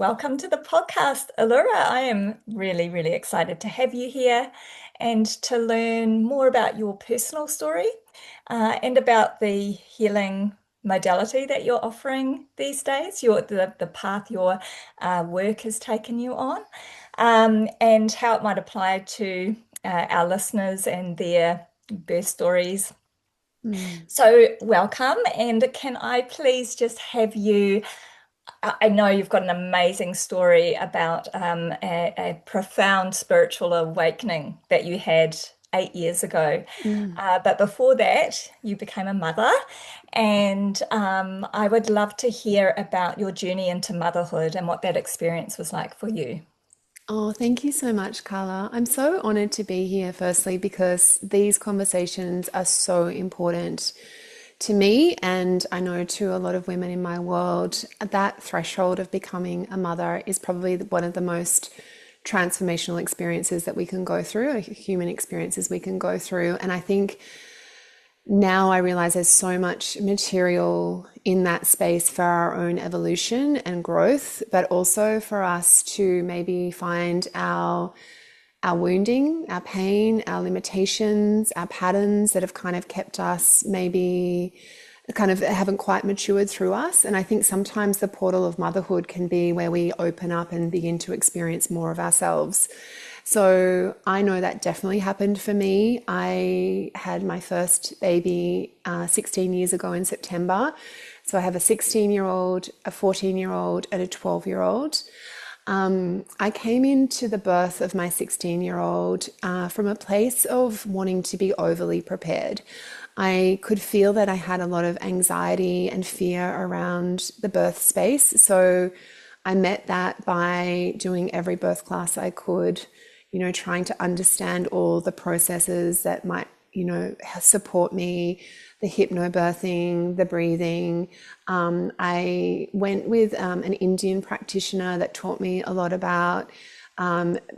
welcome to the podcast, Allura. I am really, really excited to have you here and to learn more about your personal story and about the healing modality that you're offering these days, the path your work has taken you on, and how it might apply to our listeners and their birth stories. Mm. So, welcome, and can I please just have you? I know you've got an amazing story about a profound spiritual awakening that you had 8 years ago. Mm. But before that, you became a mother. And I would love to hear about your journey into motherhood and what that experience was like for you. Oh, thank you so much, Carla. I'm so honored to be here, firstly, because these conversations are so important to me, and I know to a lot of women in my world. That threshold of becoming a mother is probably one of the most transformational experiences that we can go through, or human experiences we can go through. And I think now I realize there's so much material in that space for our own evolution and growth, but also for us to maybe find our wounding, our pain, our limitations, our patterns that have kind of kept us maybe kind of haven't quite matured through us. And I think sometimes the portal of motherhood can be where we open up and begin to experience more of ourselves. So I know that definitely happened for me. I had my first baby 16 years ago in September. So I have a 16-year-old, a 14-year-old, and a 12-year-old. I came into the birth of my 16-year-old from a place of wanting to be overly prepared. I could feel that I had a lot of anxiety and fear around the birth space. So I met that by doing every birth class I could, trying to understand all the processes that might, support me, the hypnobirthing, the breathing. I went with an Indian practitioner that taught me a lot about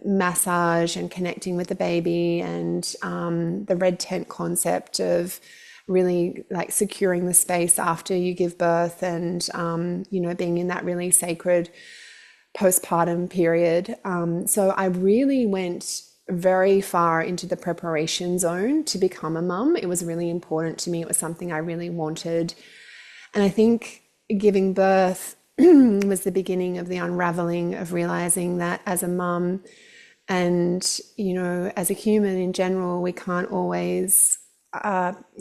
massage and connecting with the baby, and the red tent concept of really like securing the space after you give birth, and being in that really sacred postpartum period. So I really went very far into the preparation zone to become a mum. It was really important to me. It was something I really wanted. And I think giving birth was the beginning of the unraveling of realizing that as a mum and, as a human in general, we can't always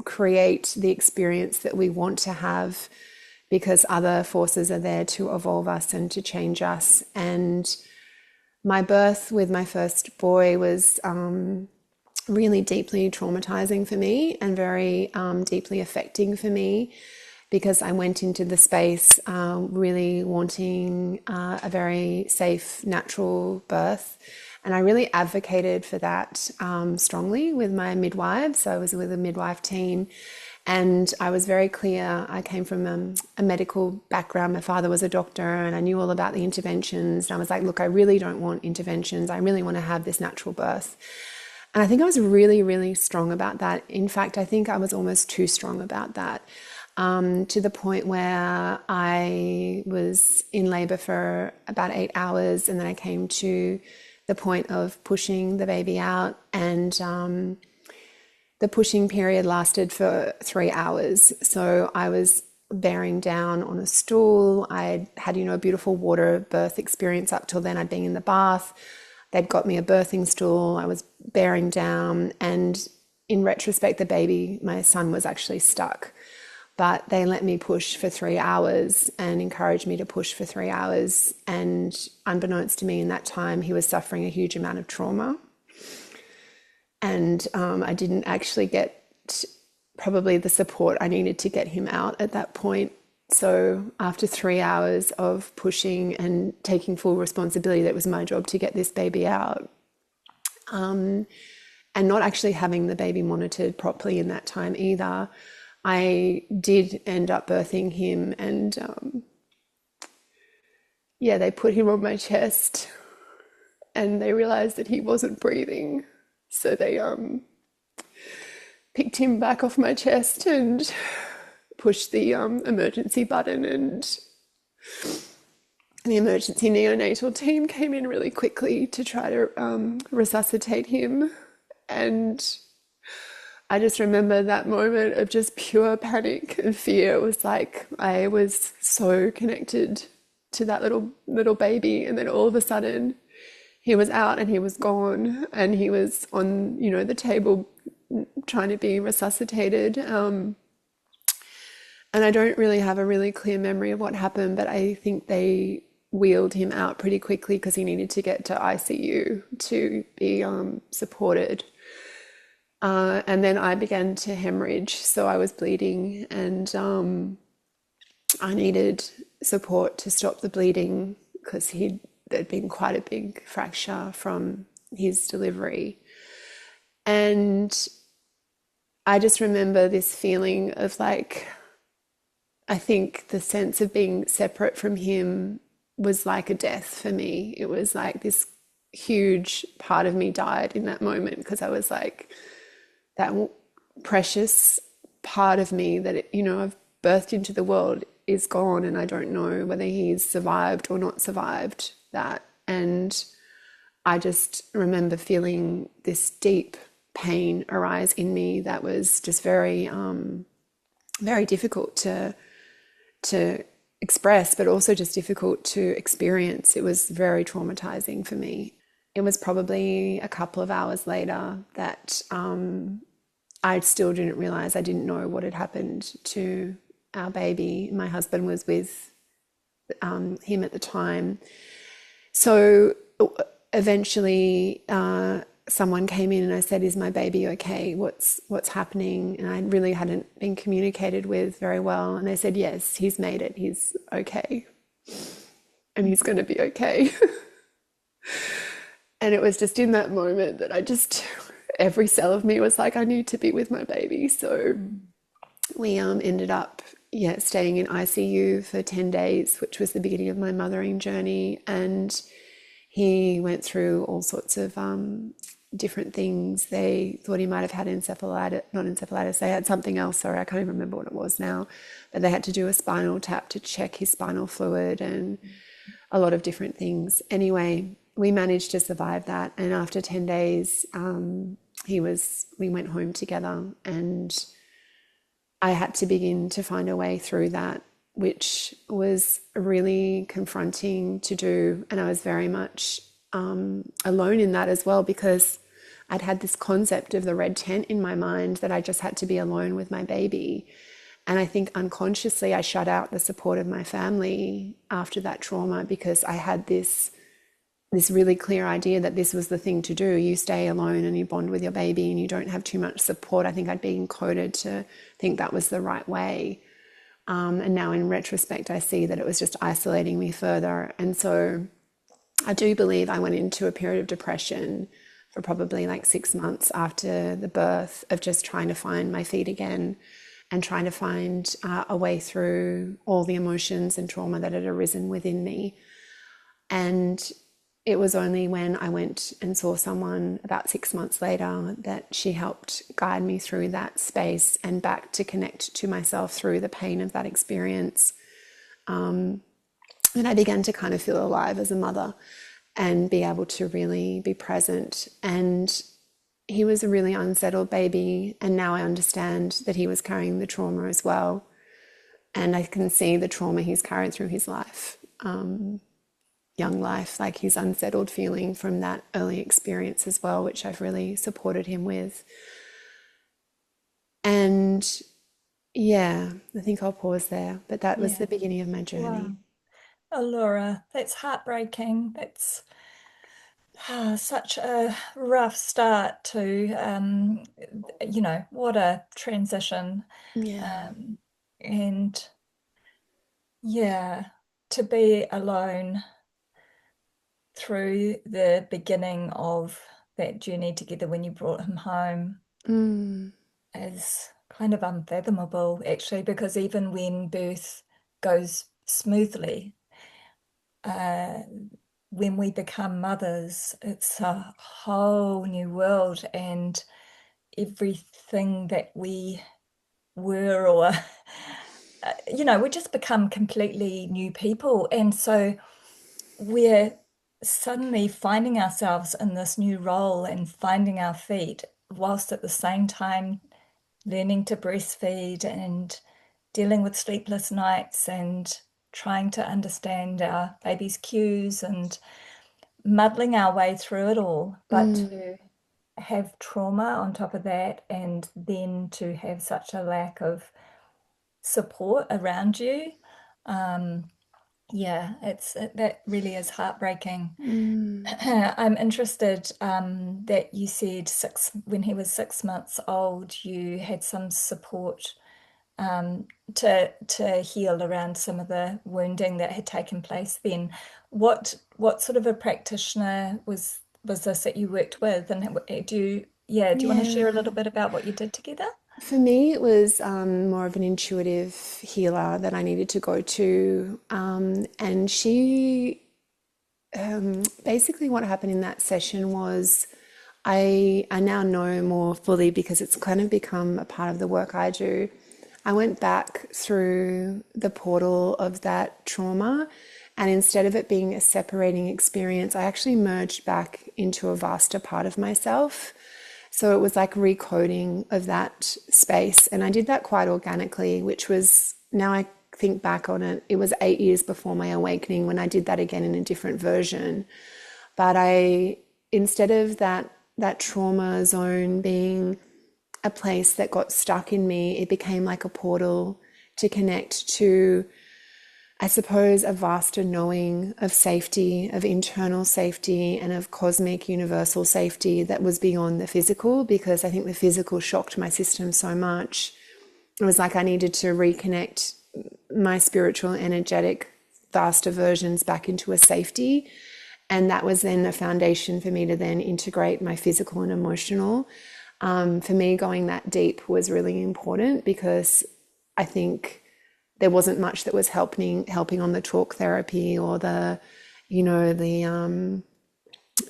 create the experience that we want to have, because other forces are there to evolve us and to change us. And my birth with my first boy was really deeply traumatizing for me and very deeply affecting for me, because I went into the space really wanting a very safe, natural birth. And I really advocated for that strongly with my midwives. I was with a midwife team. And I was very clear. I came from a medical background. My father was a doctor, and I knew all about the interventions. And I was like, look, I really don't want interventions. I really want to have this natural birth. And I think I was really, really strong about that. In fact, I think I was almost too strong about that, to the point where I was in labor for about 8 hours. And then I came to the point of pushing the baby out, and the pushing period lasted for 3 hours. So I was bearing down on a stool. I had, a beautiful water birth experience up till then. I'd been in the bath. They'd got me a birthing stool. I was bearing down. And in retrospect, the baby, my son, was actually stuck. But they let me push for 3 hours and encouraged me to push for 3 hours. And unbeknownst to me in that time, he was suffering a huge amount of trauma. And I didn't actually get probably the support I needed to get him out at that point. So after 3 hours of pushing and taking full responsibility that it was my job to get this baby out, and not actually having the baby monitored properly in that time either, I did end up birthing him. And they put him on my chest, and they realized that he wasn't breathing. So they picked him back off my chest and pushed the emergency button, and the emergency neonatal team came in really quickly to try to resuscitate him. And I just remember that moment of just pure panic and fear. It was like I was so connected to that little baby, and then all of a sudden he was out and he was gone, and he was on, the table trying to be resuscitated. And I don't really have a really clear memory of what happened, but I think they wheeled him out pretty quickly because he needed to get to ICU to be supported. And then I began to hemorrhage, so I was bleeding, and I needed support to stop the bleeding because there'd been quite a big fracture from his delivery. And I just remember this feeling of like, I think the sense of being separate from him was like a death for me. It was like this huge part of me died in that moment because I was like, that precious part of me that, I've birthed into the world is gone, and I don't know whether he's survived or not survived that. And I just remember feeling this deep pain arise in me that was just very, very difficult to express, but also just difficult to experience. It was very traumatizing for me. It was probably a couple of hours later that I still didn't realize, I didn't know what had happened to our baby. My husband was with him at the time. So eventually someone came in and I said, "Is my baby okay? What's happening?" And I really hadn't been communicated with very well. And they said, "Yes, he's made it. He's okay. And he's going to be okay." And it was just in that moment that every cell of me was like, I need to be with my baby. So we ended up, staying in ICU for 10 days, which was the beginning of my mothering journey. And he went through all sorts of different things. They thought he might have had encephalitis, not encephalitis, they had something else, sorry, I can't even remember what it was now. But they had to do a spinal tap to check his spinal fluid and a lot of different things. Anyway, we managed to survive that. And after 10 days, we went home together, and I had to begin to find a way through that, which was really confronting to do. And I was very much alone in that as well, because I'd had this concept of the red tent in my mind that I just had to be alone with my baby. And I think unconsciously I shut out the support of my family after that trauma, because I had this really clear idea that this was the thing to do. You stay alone and you bond with your baby and you don't have too much support. I think I'd been encoded to think that was the right way. And now in retrospect, I see that it was just isolating me further. And so I do believe I went into a period of depression for probably like 6 months after the birth, of just trying to find my feet again and trying to find a way through all the emotions and trauma that had arisen within me. And it was only when I went and saw someone about 6 months later that she helped guide me through that space and back to connect to myself through the pain of that experience. And I began to kind of feel alive as a mother and be able to really be present. And he was a really unsettled baby. And now I understand that he was carrying the trauma as well. And I can see the trauma he's carried through his life. Young life, like his unsettled feeling from that early experience as well, which I've really supported him with. And yeah, I think I'll pause there. But that was Yeah. the beginning of my Wow. journey. Allura, that's heartbreaking. That's such a rough start to, what a transition. Yeah. Um, and yeah, to be alone through the beginning of that journey together when you brought him home Mm. is kind of unfathomable, actually, because even when birth goes smoothly, uh, when we become mothers, it's a whole new world, and everything that we were, or we just become completely new people. And so we're suddenly finding ourselves in this new role and finding our feet, whilst at the same time learning to breastfeed and dealing with sleepless nights and trying to understand our baby's cues and muddling our way through it all. But to have trauma on top of that and then to have such a lack of support around you, um, yeah, that really is heartbreaking. I'm interested that you said when he was 6 months old, you had some support to heal around some of the wounding that had taken place then. What sort of a practitioner was this that you worked with, and do you want to share a Yeah. little bit about what you did together? For me, it was more of an intuitive healer that I needed to go to. And she basically, what happened in that session was I now know more fully because it's kind of become a part of the work I do. I went back through the portal of that trauma, and instead of it being a separating experience, I actually merged back into a vaster part of myself. So it was like recoding of that space. And I did that quite organically, which was, now I think back on it, it was 8 years before my awakening when I did that again in a different version. But instead of that trauma zone being a place that got stuck in me, it became like a portal to connect to, I suppose, a vaster knowing of safety, of internal safety, and of cosmic universal safety that was beyond the physical, because I think the physical shocked my system so much. It was like I needed to reconnect my spiritual, energetic, vaster versions back into a safety. And that was then a foundation for me to then integrate my physical and emotional. For me, going that deep was really important because I think there wasn't much that was helping on the talk therapy or the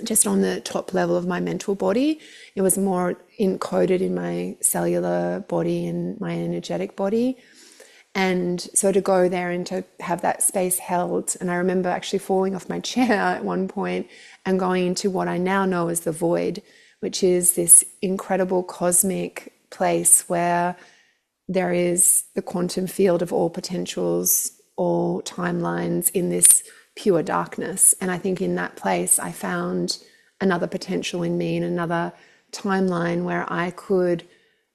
just on the top level of my mental body. It was more encoded in my cellular body and my energetic body. And so to go there and to have that space held, and I remember actually falling off my chair at one point and going into what I now know as the void, which is this incredible cosmic place where there is the quantum field of all potentials, all timelines in this pure darkness. And I think in that place, I found another potential in me and another timeline where I could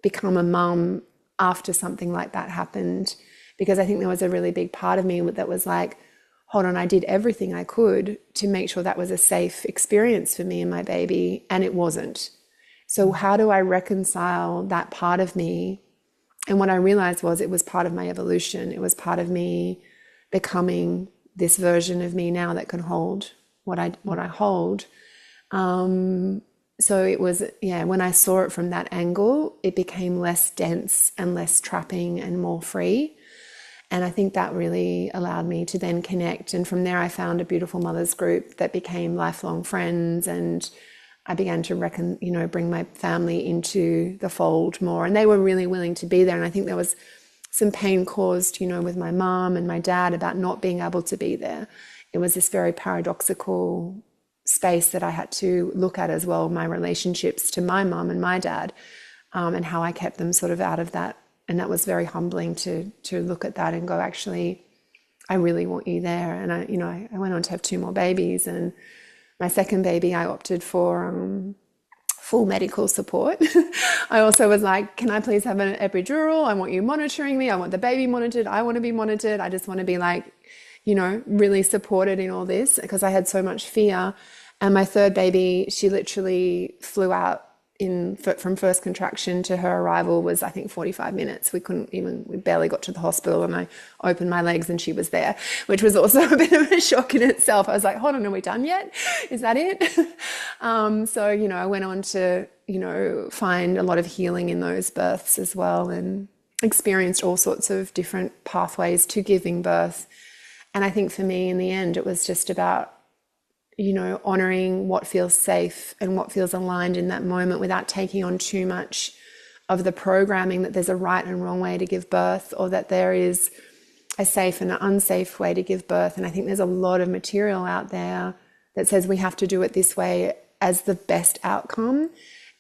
become a mum after something like that happened. Because I think there was a really big part of me that was like, hold on, I did everything I could to make sure that was a safe experience for me and my baby, and it wasn't. So how do I reconcile that part of me? And what I realized was it was part of my evolution. It was part of me becoming this version of me now that can hold what I hold. So it was, yeah, when I saw it from that angle, it became less dense and less trapping and more free. And I think that really allowed me to then connect. And from there, I found a beautiful mothers group that became lifelong friends. And I began to bring my family into the fold more. And they were really willing to be there. And I think there was some pain caused, with my mom and my dad about not being able to be there. It was this very paradoxical space that I had to look at as well, my relationships to my mom and my dad, and how I kept them sort of out of that. And that was very humbling to look at that and go, actually, I really want you there. And I went on to have 2 more babies, and my second baby, I opted for full medical support. I also was like, can I please have an epidural? I want you monitoring me. I want the baby monitored. I want to be monitored. I just want to be like, really supported in all this, because I had so much fear. And my third baby, she literally flew out from first contraction to her arrival was, I think, 45 minutes. We barely got to the hospital, and I opened my legs and she was there, which was also a bit of a shock in itself. I was like, hold on, are we done yet? Is that it? So, I went on to, find a lot of healing in those births as well, and experienced all sorts of different pathways to giving birth. And I think for me, in the end, it was just about honoring what feels safe and what feels aligned in that moment without taking on too much of the programming that there's a right and wrong way to give birth, or that there is a safe and an unsafe way to give birth. And I think there's a lot of material out there that says we have to do it this way as the best outcome.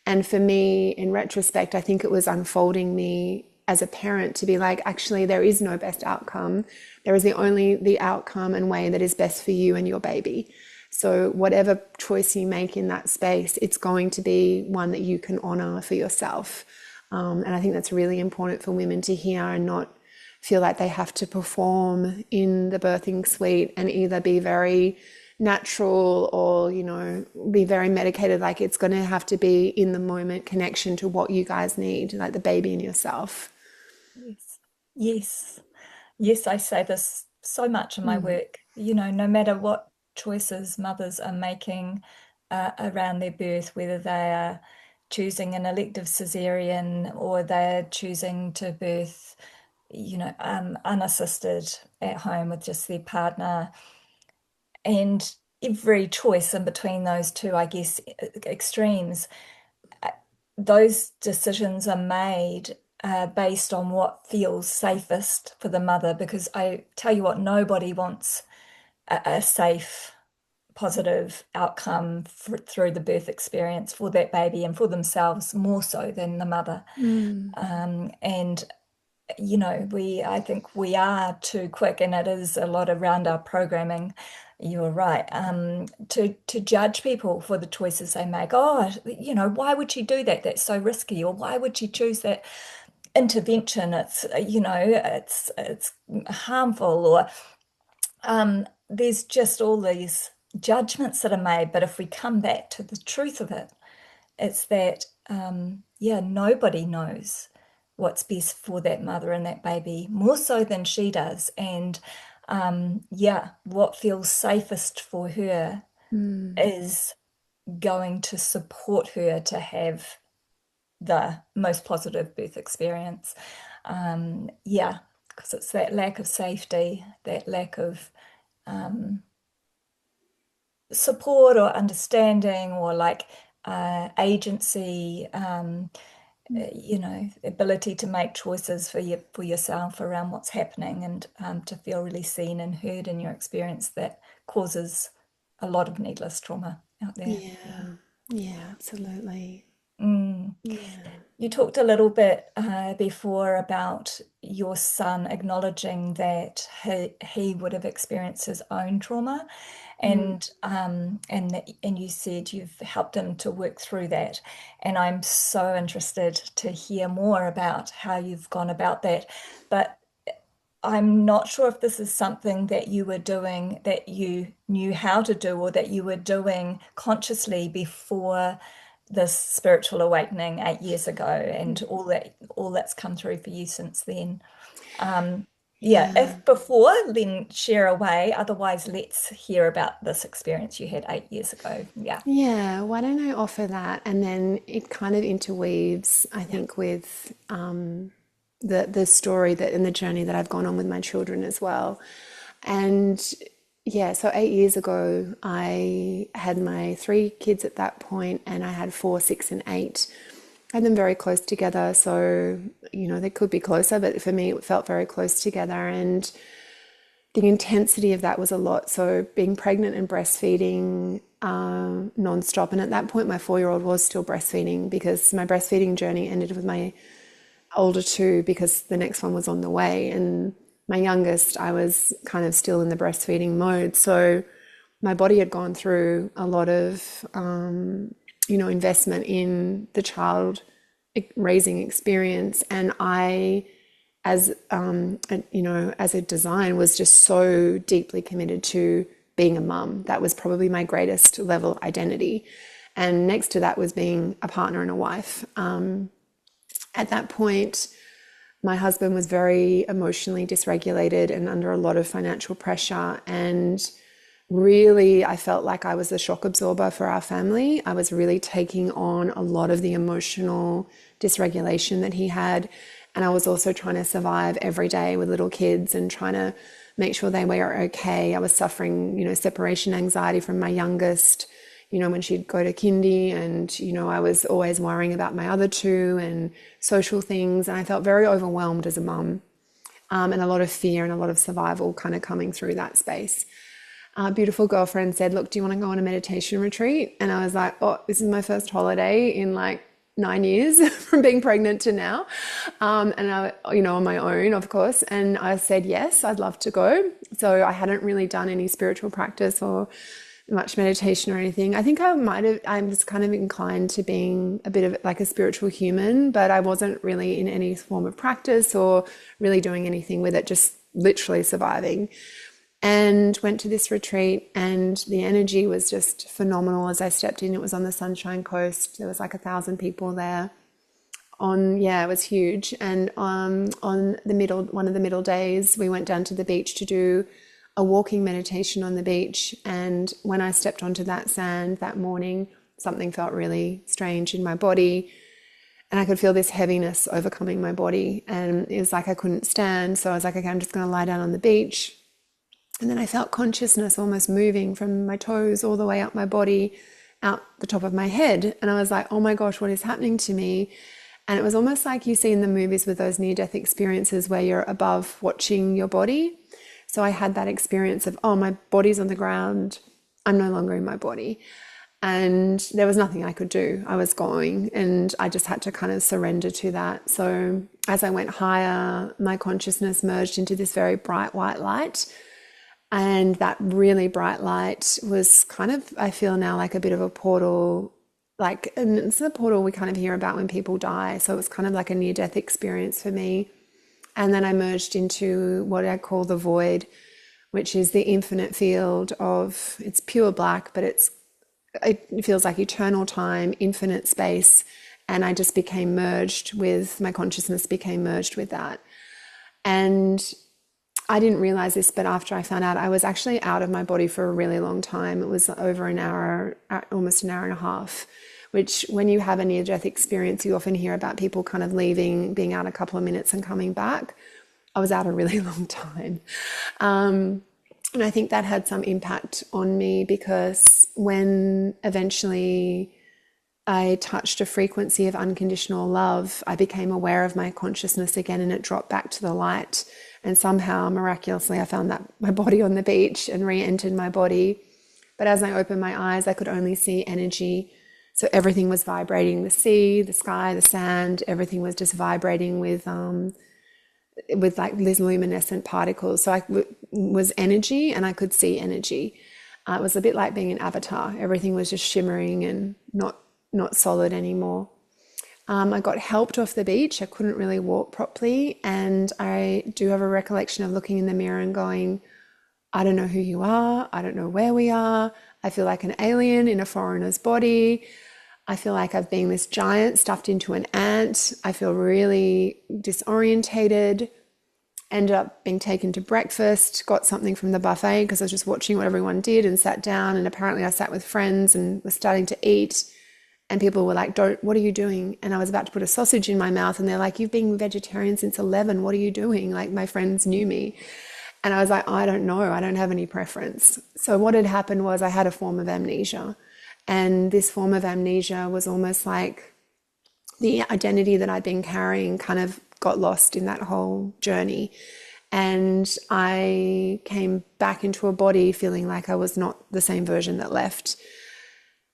And for me, in retrospect, I think it was unfolding me as a parent to be like, actually, there is no best outcome. There is only the outcome and way that is best for you and your baby. So whatever choice you make in that space, it's going to be one that you can honor for yourself. And I think that's really important for women to hear and not feel like they have to perform in the birthing suite and either be very natural or, be very medicated. Like it's going to have to be in the moment connection to what you guys need, like the baby and yourself. Yes. Yes. Yes, I say this so much in my work. No matter what choices mothers are making around their birth, whether they are choosing an elective cesarean or they're choosing to birth, unassisted at home with just their partner, and every choice in between those two, I guess, extremes, those decisions are made based on what feels safest for the mother. Because I tell you what, nobody wants a safe, positive outcome through the birth experience for that baby and for themselves more so than the mother. And I think we are too quick, and it is a lot around our programming. You're right, to judge people for the choices they make. Oh, why would she do that? That's so risky. Or why would she choose that intervention? It's harmful. Or there's just all these judgments that are made. But if we come back to the truth of it, it's that, nobody knows what's best for that mother and that baby more so than she does. And what feels safest for her is going to support her to have the most positive birth experience. Because it's that lack of safety, that lack of support or understanding or like agency, ability to make choices for yourself around what's happening, and to feel really seen and heard in your experience that causes a lot of needless trauma out there. Yeah. Yeah, yeah, absolutely. Mm. Yeah. You talked a little bit before about your son acknowledging that he would have experienced his own trauma, and you said you've helped him to work through that. And I'm so interested to hear more about how you've gone about that. But I'm not sure if this is something that you were doing that you knew how to do, or that you were doing consciously before this spiritual awakening 8 years ago, and all that's come through for you since then. Um, yeah, Yeah. if before, then share away. Otherwise, let's hear about this experience you had 8 years ago. Yeah. Yeah, why don't I offer that? And then it kind of interweaves, I Yeah. think, with the story that and the journey that I've gone on with my children as well. And yeah, so 8 years ago, I had my three kids at that point, and I had four, six, and eight. I had them very close together, so they could be closer, but for me, it felt very close together. And the intensity of that was a lot. So being pregnant and breastfeeding nonstop, and at that point, my 4-year-old was still breastfeeding because my breastfeeding journey ended with my older two because the next one was on the way, and my youngest, I was kind of still in the breastfeeding mode. So my body had gone through a lot of, investment in the child raising experience, and I as a design was just so deeply committed to being a mum. That was probably my greatest level identity. And next to that was being a partner and a wife. At that point, my husband was very emotionally dysregulated and under a lot of financial pressure. And really, I felt like I was the shock absorber for our family. I was really taking on a lot of the emotional dysregulation that he had. And I was also trying to survive every day with little kids and trying to make sure they were okay. I was suffering, separation anxiety from my youngest, when she'd go to kindy, and, I was always worrying about my other two and social things. And I felt very overwhelmed as a mum. and a lot of fear and a lot of survival kind of coming through that space. A beautiful girlfriend said, look, do you want to go on a meditation retreat? And I was like, oh, this is my first holiday in like 9 years from being pregnant to now. And I, on my own, of course. And I said, yes, I'd love to go. So I hadn't really done any spiritual practice or much meditation or anything. I think I was kind of inclined to being a bit of like a spiritual human, but I wasn't really in any form of practice or really doing anything with it, just literally surviving. And went to this retreat, and the energy was just phenomenal as I stepped in. It was on the Sunshine Coast. There was like 1,000 people there. It was huge. And on one of the middle days, we went down to the beach to do a walking meditation on the beach. And when I stepped onto that sand that morning, something felt really strange in my body. And I could feel this heaviness overcoming my body. And it was like I couldn't stand. So I was like, okay, I'm just going to lie down on the beach. And then I felt consciousness almost moving from my toes all the way up my body, out the top of my head. And I was like, oh my gosh, what is happening to me? And it was almost like you see in the movies with those near-death experiences where you're above watching your body. So I had that experience of, oh, my body's on the ground. I'm no longer in my body. And there was nothing I could do. I was going, and I just had to kind of surrender to that. So as I went higher, my consciousness merged into this very bright white light. And that really bright light was kind of, I feel now, like a bit of a portal, and it's a portal we kind of hear about when people die. So it was kind of like a near-death experience for me. And then I merged into what I call the void, which is the infinite field of, it's pure black, but it feels like eternal time, infinite space. And I just became merged with, my consciousness became merged with that. And I didn't realize this, but after I found out, I was actually out of my body for a really long time. It was over an hour, almost an hour and a half, which when you have a near-death experience, you often hear about people kind of leaving, being out a couple of minutes and coming back. I was out a really long time. And I think that had some impact on me, because when eventually I touched a frequency of unconditional love, I became aware of my consciousness again, and it dropped back to the light. And somehow, miraculously, I found that my body on the beach and re-entered my body. But as I opened my eyes, I could only see energy. So everything was vibrating, the sea, the sky, the sand, everything was just vibrating with like these luminescent particles. So I was energy, and I could see energy. It was a bit like being an avatar. Everything was just shimmering and not solid anymore. I got helped off the beach. I couldn't really walk properly. And I do have a recollection of looking in the mirror and going, I don't know who you are. I don't know where we are. I feel like an alien in a foreigner's body. I feel like I've been this giant stuffed into an ant. I feel really disorientated. Ended up being taken to breakfast, got something from the buffet because I was just watching what everyone did, and sat down. And apparently I sat with friends and was starting to eat. And people were like, what are you doing? And I was about to put a sausage in my mouth, and they're like, you've been vegetarian since 11. What are you doing? Like, my friends knew me. And I was like, I don't know. I don't have any preference. So what had happened was I had a form of amnesia. And this form of amnesia was almost like the identity that I'd been carrying kind of got lost in that whole journey. And I came back into a body feeling like I was not the same version that left.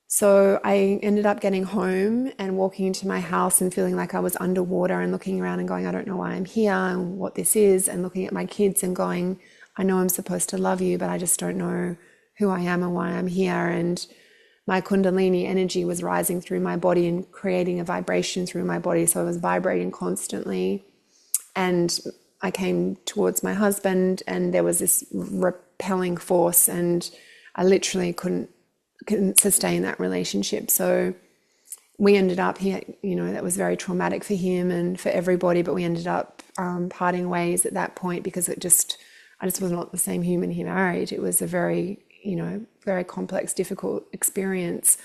So I ended up getting home and walking into my house and feeling like I was underwater, and looking around and going, I don't know why I'm here and what this is, and looking at my kids and going, I know I'm supposed to love you, but I just don't know who I am and why I'm here. And my Kundalini energy was rising through my body and creating a vibration through my body. So I was vibrating constantly. And I came towards my husband, and there was this repelling force, and I literally couldn't sustain that relationship. So we ended up here, that was very traumatic for him and for everybody, but we ended up parting ways at that point, because I just was not the same human he married. It was a very, very complex, difficult experience.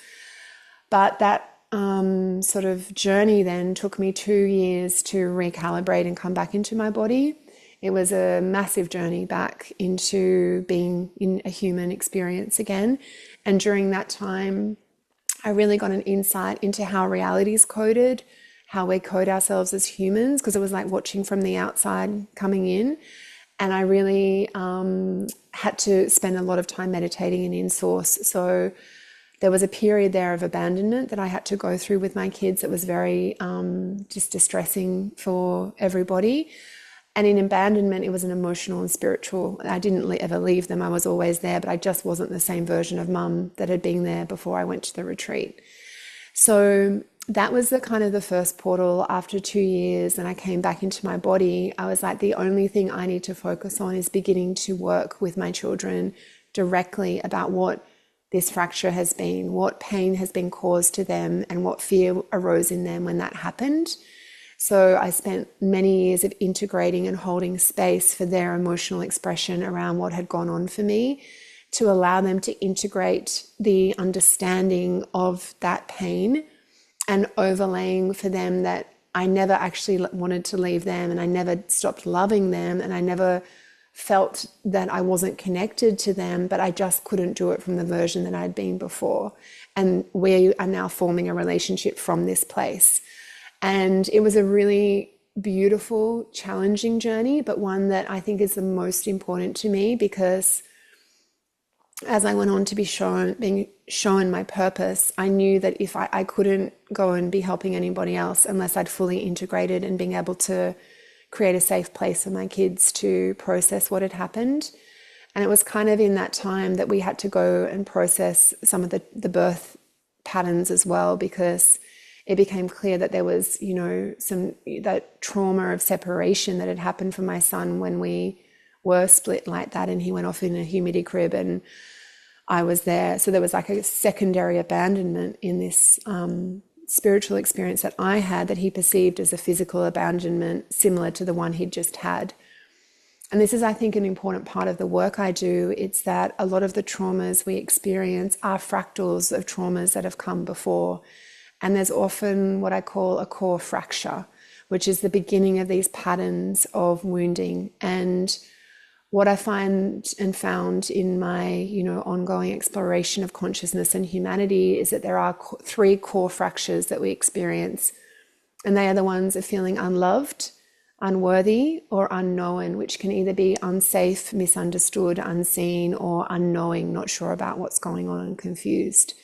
But that sort of journey then took me 2 years to recalibrate and come back into my body. It was a massive journey back into being in a human experience again. And during that time, I really got an insight into how reality is coded, how we code ourselves as humans, because it was like watching from the outside coming in. And I really had to spend a lot of time meditating and in source. So there was a period there of abandonment that I had to go through with my kids. It was very just distressing for everybody. And in abandonment, it was an emotional and spiritual. I didn't ever leave them. I was always there, but I just wasn't the same version of mum that had been there before I went to the retreat. So that was the kind of the first portal. After 2 years, and I came back into my body, I was like, the only thing I need to focus on is beginning to work with my children directly about what this fracture has been, what pain has been caused to them, and what fear arose in them when that happened. So I spent many years of integrating and holding space for their emotional expression around what had gone on for me, to allow them to integrate the understanding of that pain, and overlaying for them that I never actually wanted to leave them, and I never stopped loving them, and I never felt that I wasn't connected to them, but I just couldn't do it from the version that I'd been before. And we are now forming a relationship from this place. And it was a really beautiful, challenging journey, but one that I think is the most important to me, because as I went on to being shown my purpose, I knew that if I couldn't go and be helping anybody else unless I'd fully integrated and being able to create a safe place for my kids to process what had happened. And it was kind of in that time that we had to go and process some of the birth patterns as well, because it became clear that there was, that trauma of separation that had happened for my son when we were split like that, and he went off in a humidity crib and I was there. So there was like a secondary abandonment in this spiritual experience that I had, that he perceived as a physical abandonment similar to the one he'd just had. And this is, I think, an important part of the work I do. It's that a lot of the traumas we experience are fractals of traumas that have come before. And there's often what I call a core fracture, which is the beginning of these patterns of wounding. And what I find and found in my, ongoing exploration of consciousness and humanity is that there are three core fractures that we experience. And they are the ones of feeling unloved, unworthy, or unknown, which can either be unsafe, misunderstood, unseen, or unknowing, not sure about what's going on and confused.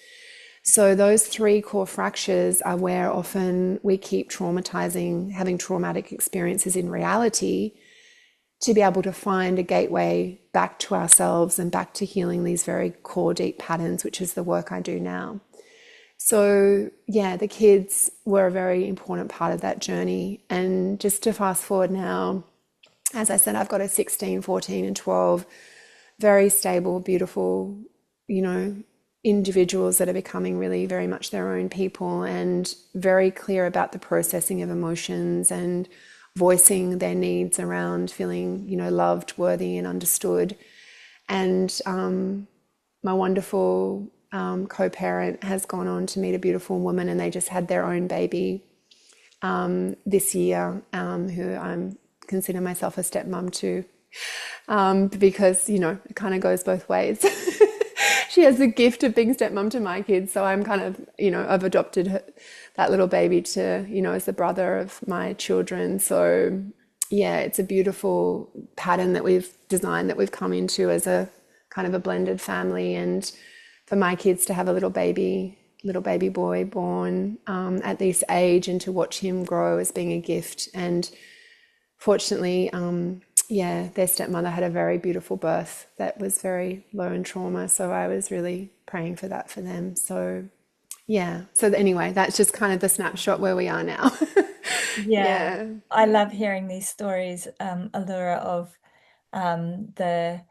So those three core fractures are where often we keep traumatizing, having traumatic experiences in reality, to be able to find a gateway back to ourselves and back to healing these very core deep patterns, which is the work I do now. So yeah, the kids were a very important part of that journey. And just to fast forward now, as I said, I've got a 16, 14 and 12, very stable, beautiful, individuals that are becoming really very much their own people, and very clear about the processing of emotions and voicing their needs around feeling, loved, worthy and understood. And my wonderful co-parent has gone on to meet a beautiful woman, and they just had their own baby this year, who I'm consider myself a stepmom to, because, it kind of goes both ways. She has the gift of being stepmom to my kids. So I'm kind of, I've adopted that little baby to, as the brother of my children. So yeah, it's a beautiful pattern that we've designed, that we've come into as a kind of a blended family. And for my kids to have a little baby boy born at this age, and to watch him grow as being a gift. And fortunately, their stepmother had a very beautiful birth that was very low in trauma. So I was really praying for that for them. So yeah. So anyway, that's just kind of the snapshot where we are now. Yeah, Yeah. I love hearing these stories, Allura, of the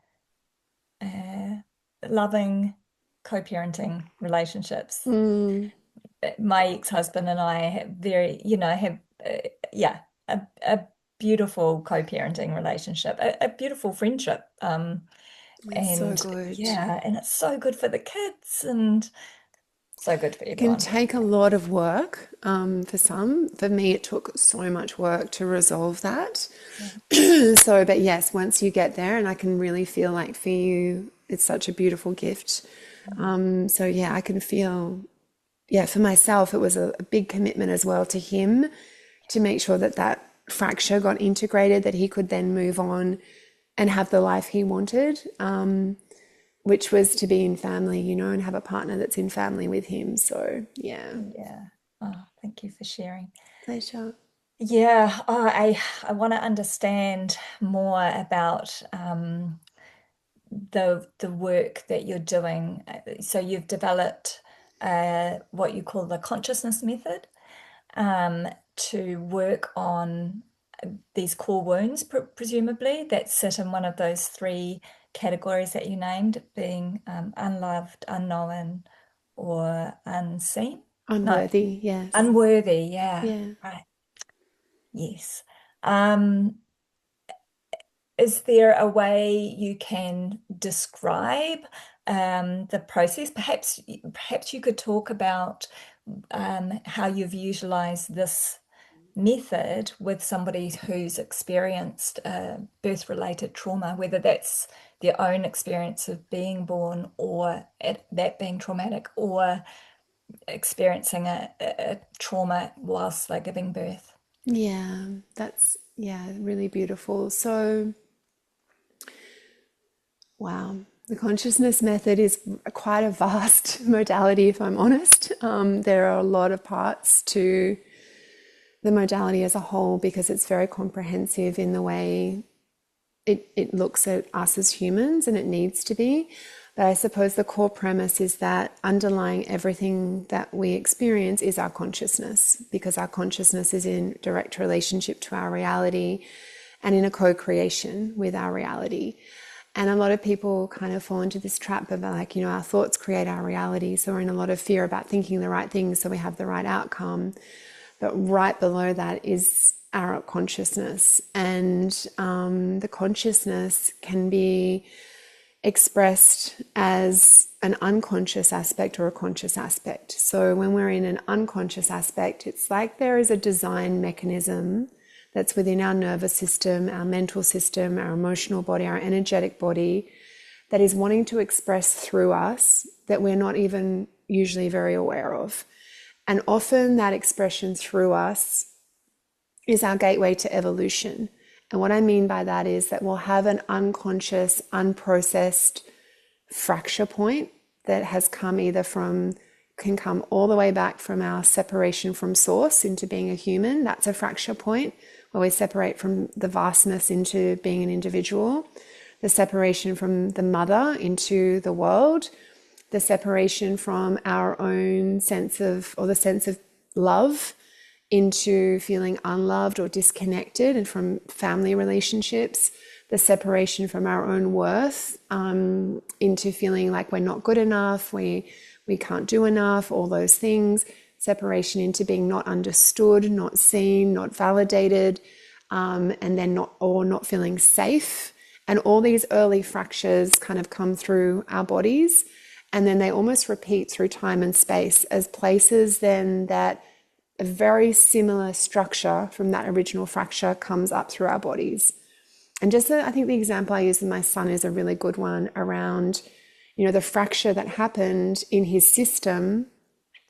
uh, loving co-parenting relationships. Mm, My ex-husband and I have yeah, a beautiful co-parenting relationship, a beautiful friendship. it's so And good. yeah, and it's so good for the kids and so good for It can everyone. take a lot of work for some. For me, it took so much work to resolve that. Yeah. So, but yes, once you get there, and I can really feel like for you, it's such a beautiful gift. So yeah, I can feel yeah, for myself, it was a big commitment as well to him to make sure that that fracture got integrated, that he could then move on and have the life he wanted, which was to be in family, you know, and have a partner that's in family with him. So, yeah, Yeah. Oh, thank you for sharing. pleasure. Yeah, I want to understand more about the work that you're doing. So you've developed what you call the consciousness method to work on these core wounds, presumably, that sit in one of those three categories that you named, being unloved, unknown, or unseen. No, Unworthy, yes. unworthy. Yeah, Yeah. right. Yes. Um, is there a way you can describe the process? Perhaps you could talk about how you've utilized this method with somebody who's experienced birth-related trauma, whether that's their own experience of being born or that being traumatic, or experiencing a trauma whilst they're giving birth. Yeah, that's, yeah, really beautiful. So, wow. The consciousness method is quite a vast modality, if I'm honest. There are a lot of parts to the modality as a whole because it's very comprehensive in the way it looks at us as humans, and it needs to be. But I suppose the core premise is that underlying everything that we experience is our consciousness, because our consciousness is in direct relationship to our reality and in a co creation with our reality. And a lot of people kind of fall into this trap of like, you know, our thoughts create our reality. So we're in a lot of fear about thinking the right things so we have the right outcome. But right below that is our consciousness. And the consciousness can be expressed as an unconscious aspect or a conscious aspect. So when we're in an unconscious aspect, it's like there is a design mechanism that's within our nervous system, our mental system, our emotional body, our energetic body, that is wanting to express through us that we're not even usually very aware of. And often that expression through us is our gateway to evolution. And what I mean by that is that we'll have an unconscious, unprocessed fracture point that has come either from, can come all the way back from our separation from source into being a human. That's a fracture point where we separate from the vastness into being an individual. The separation from the mother into the world, the separation from our own sense of, or the sense of love, into feeling unloved or disconnected, and from family relationships, the separation from our own worth, into feeling like we're not good enough, we can't do enough, all those things, separation into being not understood, not seen, not validated, and then not feeling safe. And all these early fractures kind of come through our bodies, and then they almost repeat through time and space as places then that a very similar structure from that original fracture comes up through our bodies. And just I think the example I use with my son is a really good one around, you know, the fracture that happened in his system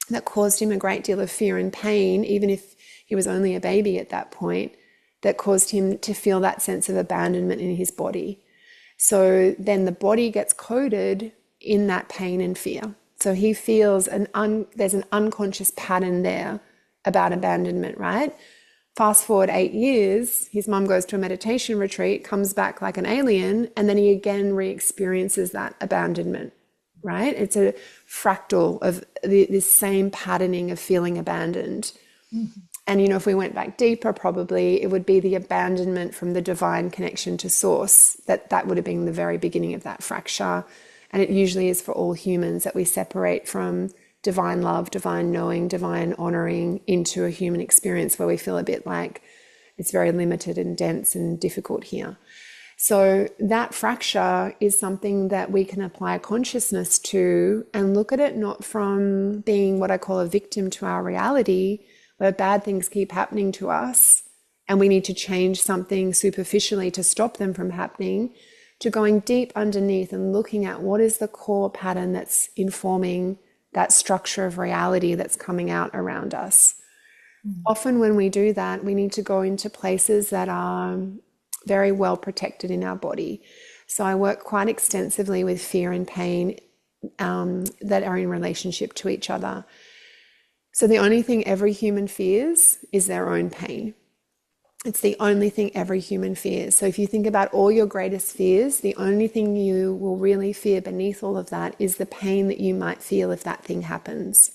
that caused him a great deal of fear and pain, even if he was only a baby at that point, that caused him to feel that sense of abandonment in his body. So then the body gets coded in that pain and fear. So he feels there's an unconscious pattern there about abandonment, right? Fast forward 8 years, his mum goes to a meditation retreat, comes back like an alien, and then he again re-experiences that abandonment, right? It's a fractal of this same patterning of feeling abandoned. Mhm. And, you know, if we went back deeper, probably it would be the abandonment from the divine connection to source. That would have been the very beginning of that fracture. And it usually is for all humans that we separate from divine love, divine knowing, divine honoring into a human experience where we feel a bit like it's very limited and dense and difficult here. So that fracture is something that we can apply consciousness to and look at it not from being what I call a victim to our reality, where bad things keep happening to us and we need to change something superficially to stop them from happening, to going deep underneath and looking at what is the core pattern that's informing that structure of reality that's coming out around us. Mm. Often when we do that, we need to go into places that are very well protected in our body. So I work quite extensively with fear and pain that are in relationship to each other. So the only thing every human fears is their own pain. It's the only thing every human fears. So if you think about all your greatest fears, the only thing you will really fear beneath all of that is the pain that you might feel if that thing happens.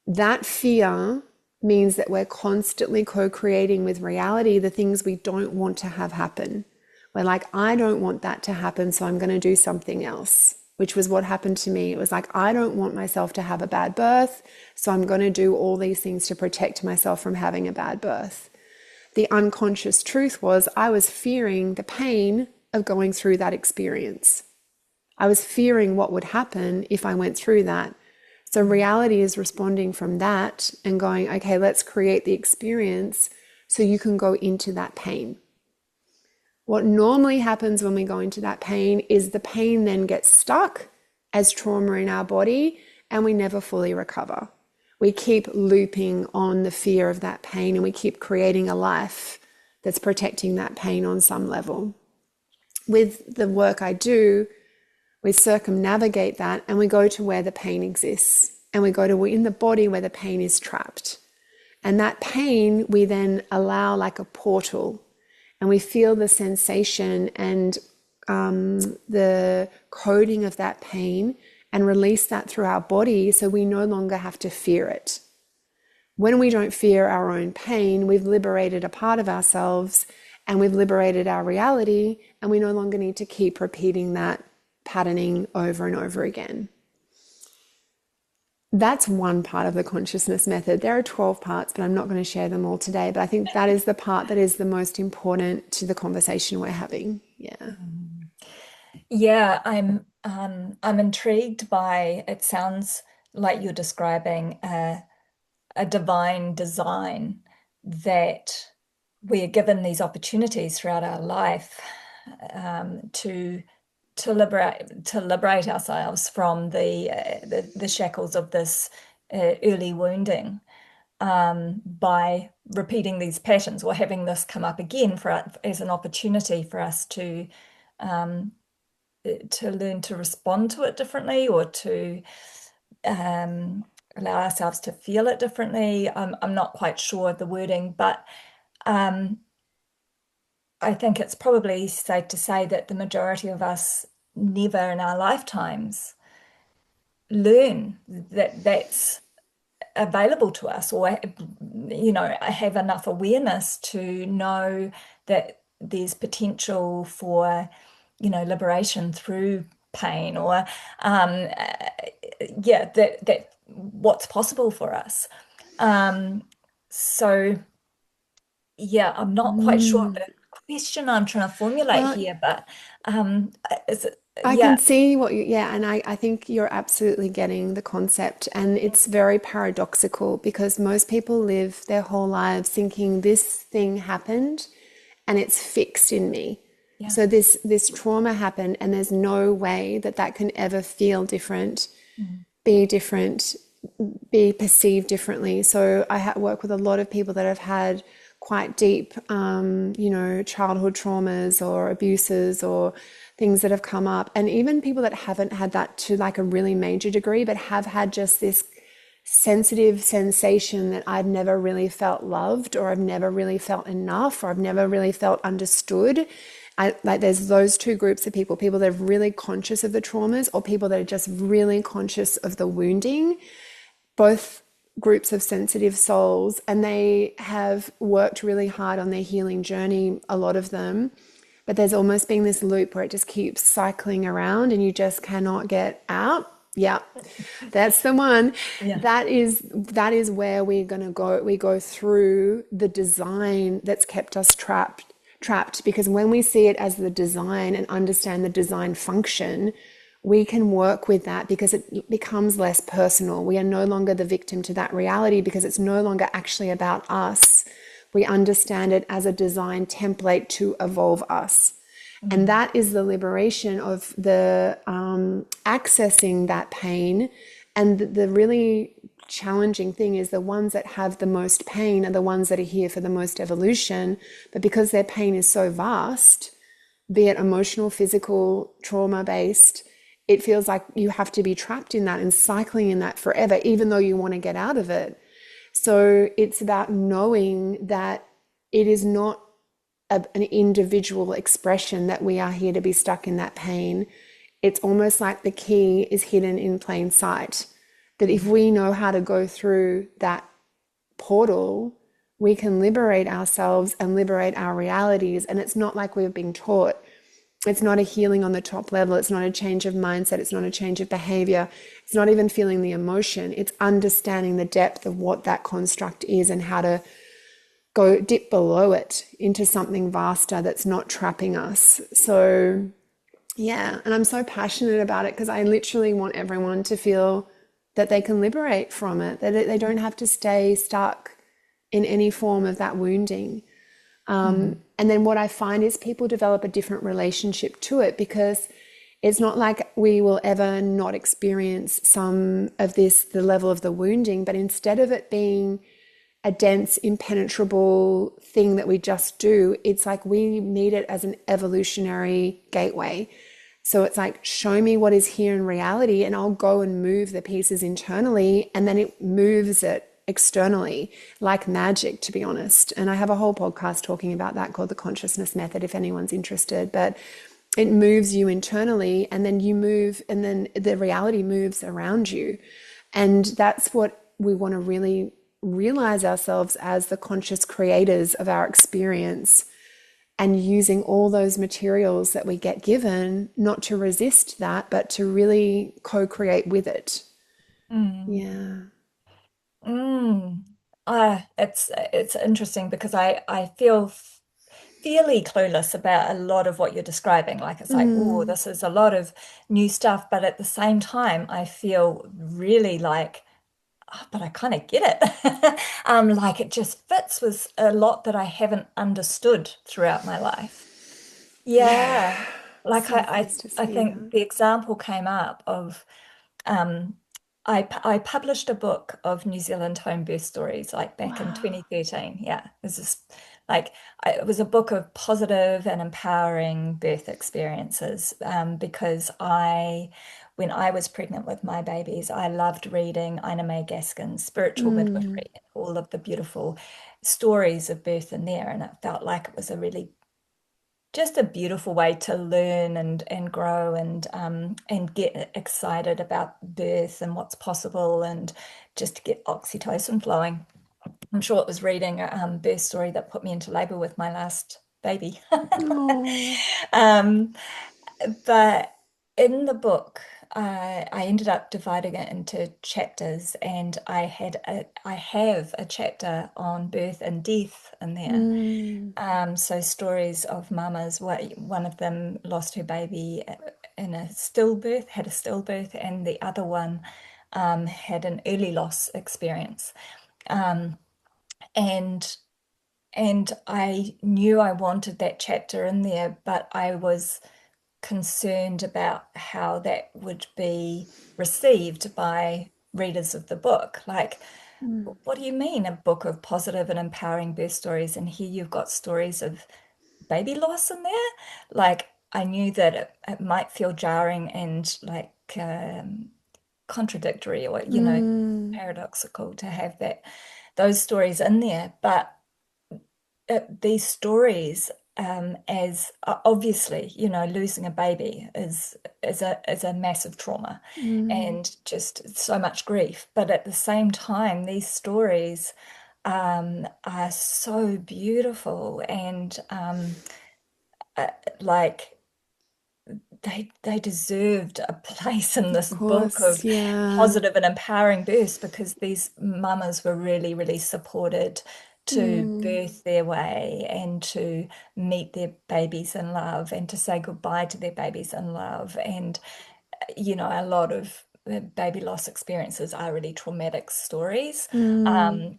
That fear means that we're constantly co-creating with reality the things we don't want to have happen. We're like, I don't want that to happen, so I'm going to do something else, which was what happened to me. It was like, I don't want myself to have a bad birth, so I'm going to do all these things to protect myself from having a bad birth. The unconscious truth was I was fearing the pain of going through that experience. I was fearing what would happen if I went through that. So reality is responding from that and going, okay, let's create the experience so you can go into that pain. What normally happens when we go into that pain is the pain then gets stuck as trauma in our body and we never fully recover. We keep looping on the fear of that pain and we keep creating a life that's protecting that pain on some level. With the work I do, we circumnavigate that and we go to where the pain exists. And we go to in the body where the pain is trapped. And that pain we then allow like a portal. And we feel the sensation and the coding of that pain and release that through our body so we no longer have to fear it. When we don't fear our own pain, we've liberated a part of ourselves and we've liberated our reality, and we no longer need to keep repeating that patterning over and over again. That's one part of the consciousness method. There are 12 parts, but I'm not going to share them all today. But I think that is the part that is the most important to the conversation we're having. Yeah. Yeah, I'm intrigued by it. Sounds like you're describing a divine design that we are given these opportunities throughout our life to liberate ourselves from the shackles of this early wounding by repeating these patterns or having this come up again as an opportunity for us um, to learn to respond to it differently or to allow ourselves to feel it differently. I'm not quite sure of the wording, but um, I think it's probably safe to say that the majority of us never in our lifetimes learn that that's available to us, or have enough awareness to know that there's potential for liberation through pain, or that what's possible for us. So yeah, I'm not quite sure of Mm. the question I'm trying to formulate Well, here, but um is it, I yeah. can see what you, yeah, and I think you're absolutely getting the concept. And it's very paradoxical because most people live their whole lives thinking this thing happened and it's fixed in me. Yeah. So this trauma happened and there's no way that that can ever feel different, Mm. be different, be perceived differently. So I work with a lot of people that have had quite deep, childhood traumas or abuses or things that have come up. And even people that haven't had that to like a really major degree, but have had just this sensitive sensation that I've never really felt loved, or I've never really felt enough, or I've never really felt understood. Like there's those two groups of people that are really conscious of the traumas, or people that are just really conscious of the wounding, both groups of sensitive souls, and they have worked really hard on their healing journey, a lot of them. But there's almost been this loop where it just keeps cycling around and you just cannot get out. Yeah, that's the one. Yeah. That is where we're going to go. We go through the design that's kept us trapped, because when we see it as the design and understand the design function, we can work with that because it becomes less personal. We are no longer the victim to that reality because it's no longer actually about us. We understand it as a design template to evolve us. And Mm. that is the liberation of the accessing that pain And the really challenging thing is the ones that have the most pain are the ones that are here for the most evolution. But because their pain is so vast, be it emotional, physical, trauma based, it feels like you have to be trapped in that and cycling in that forever, even though you want to get out of it. So it's about knowing that it is not an individual expression that we are here to be stuck in that pain. It's almost like the key is hidden in plain sight. That if we know how to go through that portal, we can liberate ourselves and liberate our realities. And it's not like we're being taught. It's not a healing on the top level. It's not a change of mindset. It's not a change of behavior. It's not even feeling the emotion. It's understanding the depth of what that construct is and how to go dip below it into something vaster that's not trapping us. So, yeah, and I'm so passionate about it because I literally want everyone to feel that they can liberate from it, that they don't have to stay stuck in any form of that wounding. Mm. And then what I find is people develop a different relationship to it because it's not like we will ever not experience some of this, the level of the wounding, but instead of it being a dense, impenetrable thing that we just do, it's like we need it as an evolutionary gateway. So it's like, show me what is here in reality, and I'll go and move the pieces internally, and then it moves it externally like magic, to be honest. And I have a whole podcast talking about that called the consciousness method if anyone's interested. But it moves you internally, and then you move, and then the reality moves around you. And that's what we want to really realize ourselves as the conscious creators of our experience, and using all those materials that we get given, not to resist that, but to really co-create with it. Mm. Yeah. Mm. It's interesting because I feel fairly clueless about a lot of what you're describing. Like it's like, oh, Mm, this is a lot of new stuff, but at the same time, I feel really like, oh, but I kind of get it. Like it just fits with a lot that I haven't understood throughout my life. Yeah. Like so pleased to I see think that. the example came up of um, I published a book of New Zealand home birth stories like back in Wow. 2013. Yeah, it was just like it was a book of positive and empowering birth experiences because when I was pregnant with my babies, I loved reading Ina May Gaskin's Spiritual Mm, Midwifery, all of the beautiful stories of birth in there, and it felt like it was a really just a beautiful way to learn and grow and get excited about birth and what's possible and just to get oxytocin flowing. I'm sure it was reading a birth story that put me into labor with my last baby. oh. Um, but in the book, I ended up dividing it into chapters, and I have a chapter on birth and death in there. Mm, So stories of mamas. One of them lost her baby in a stillbirth, had a stillbirth, and the other one had an early loss experience. Um, and and I knew I wanted that chapter in there, but I was concerned about how that would be received by readers of the book. Like, mm, what do you mean a book of positive and empowering birth stories? And here you've got stories of baby loss in there. Like, I knew that it might feel jarring and like contradictory or, mm, paradoxical to have those stories in there. But these stories as obviously losing a baby is a massive trauma mm, and just so much grief, but at the same time these stories are so beautiful and uh, like they deserved a place in of this book course. of Yeah. positive and empowering births because these mamas were really, really supported to Mm, birth their way and to meet their babies in love and to say goodbye to their babies in love. And, a lot of baby loss experiences are really traumatic stories. mm,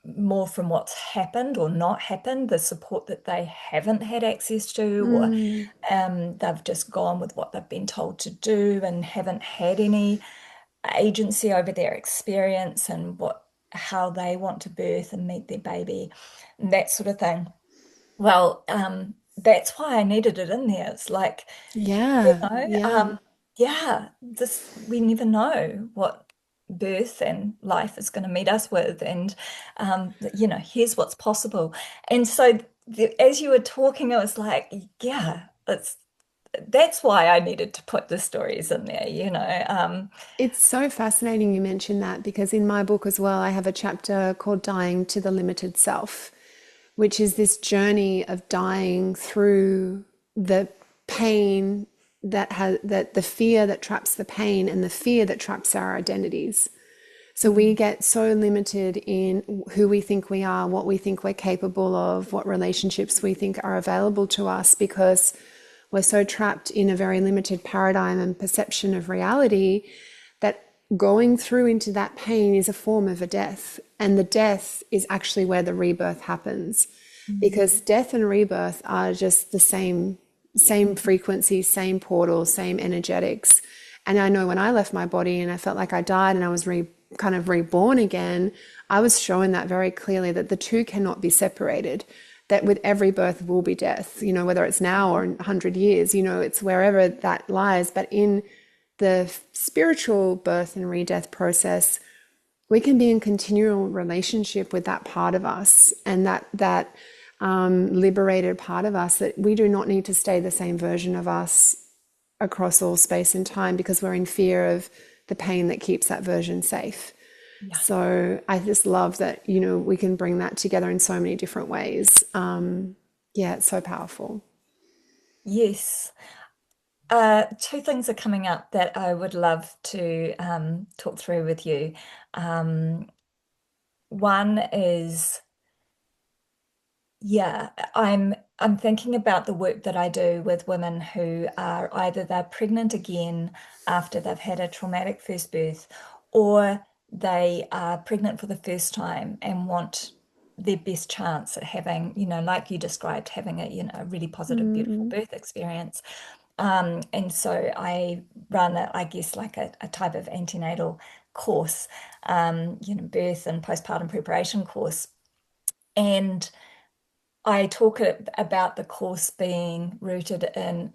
More from what's happened or not happened, the support that they haven't had access to, or mm, they've just gone with what they've been told to do and haven't had any. agency over their experience and how they want to birth and meet their baby and that sort of thing. Well, that's why I needed it in there. It's like, you Yeah, know, yeah. yeah, this we never know what birth and life is going to meet us with, and here's what's possible. And so, as you were talking, I was like, yeah, that's why I needed to put the stories in there. It's so fascinating you mentioned that because in my book as well, I have a chapter called Dying to the Limited Self, which is this journey of dying through the pain that the fear that traps the pain and the fear that traps our identities. So we Mm, get so limited in who we think we are, what we think we're capable of, what relationships we think are available to us because we're so trapped in a very limited paradigm and perception of reality that going through into that pain is a form of a death. And the death is actually where the rebirth happens mm, because death and rebirth are just the same frequency, same portal, same energetics. And I know when I left my body and I felt like I died and I was kind of reborn again, I was shown that very clearly that the two cannot be separated. That with every birth will be death, whether it's now or in 100 years, it's wherever that lies. But in the spiritual birth and re-death process, we can be in continual relationship with that part of us and that liberated part of us that we do not need to stay the same version of us across all space and time because we're in fear of the pain that keeps that version safe. yeah. So I just love that, we can bring that together in so many different ways. Yeah, it's so powerful. Yes. Two things are coming up that I would love to talk through with you. Um, One is, yeah, I'm thinking about the work that I do with women who are either they're pregnant again after they've had a traumatic first birth, or they are pregnant for the first time and want their best chance at having, like you described, having a really positive, beautiful Mm, birth experience. And so I run, I guess, like a type of antenatal course, birth and postpartum preparation course. And I talk about the course being rooted in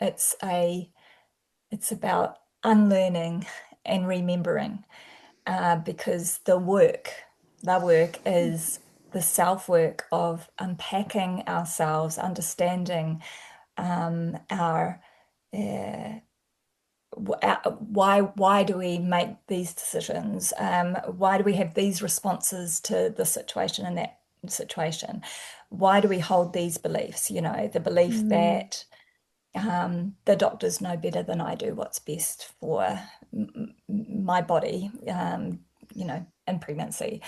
it's about unlearning and remembering, because the work is the self work of unpacking ourselves, understanding our uh, why do we make these decisions? Why do we have these responses to the situation and that situation? Why do we hold these beliefs? The belief mm, that the doctors know better than I do what's best for my body, in pregnancy.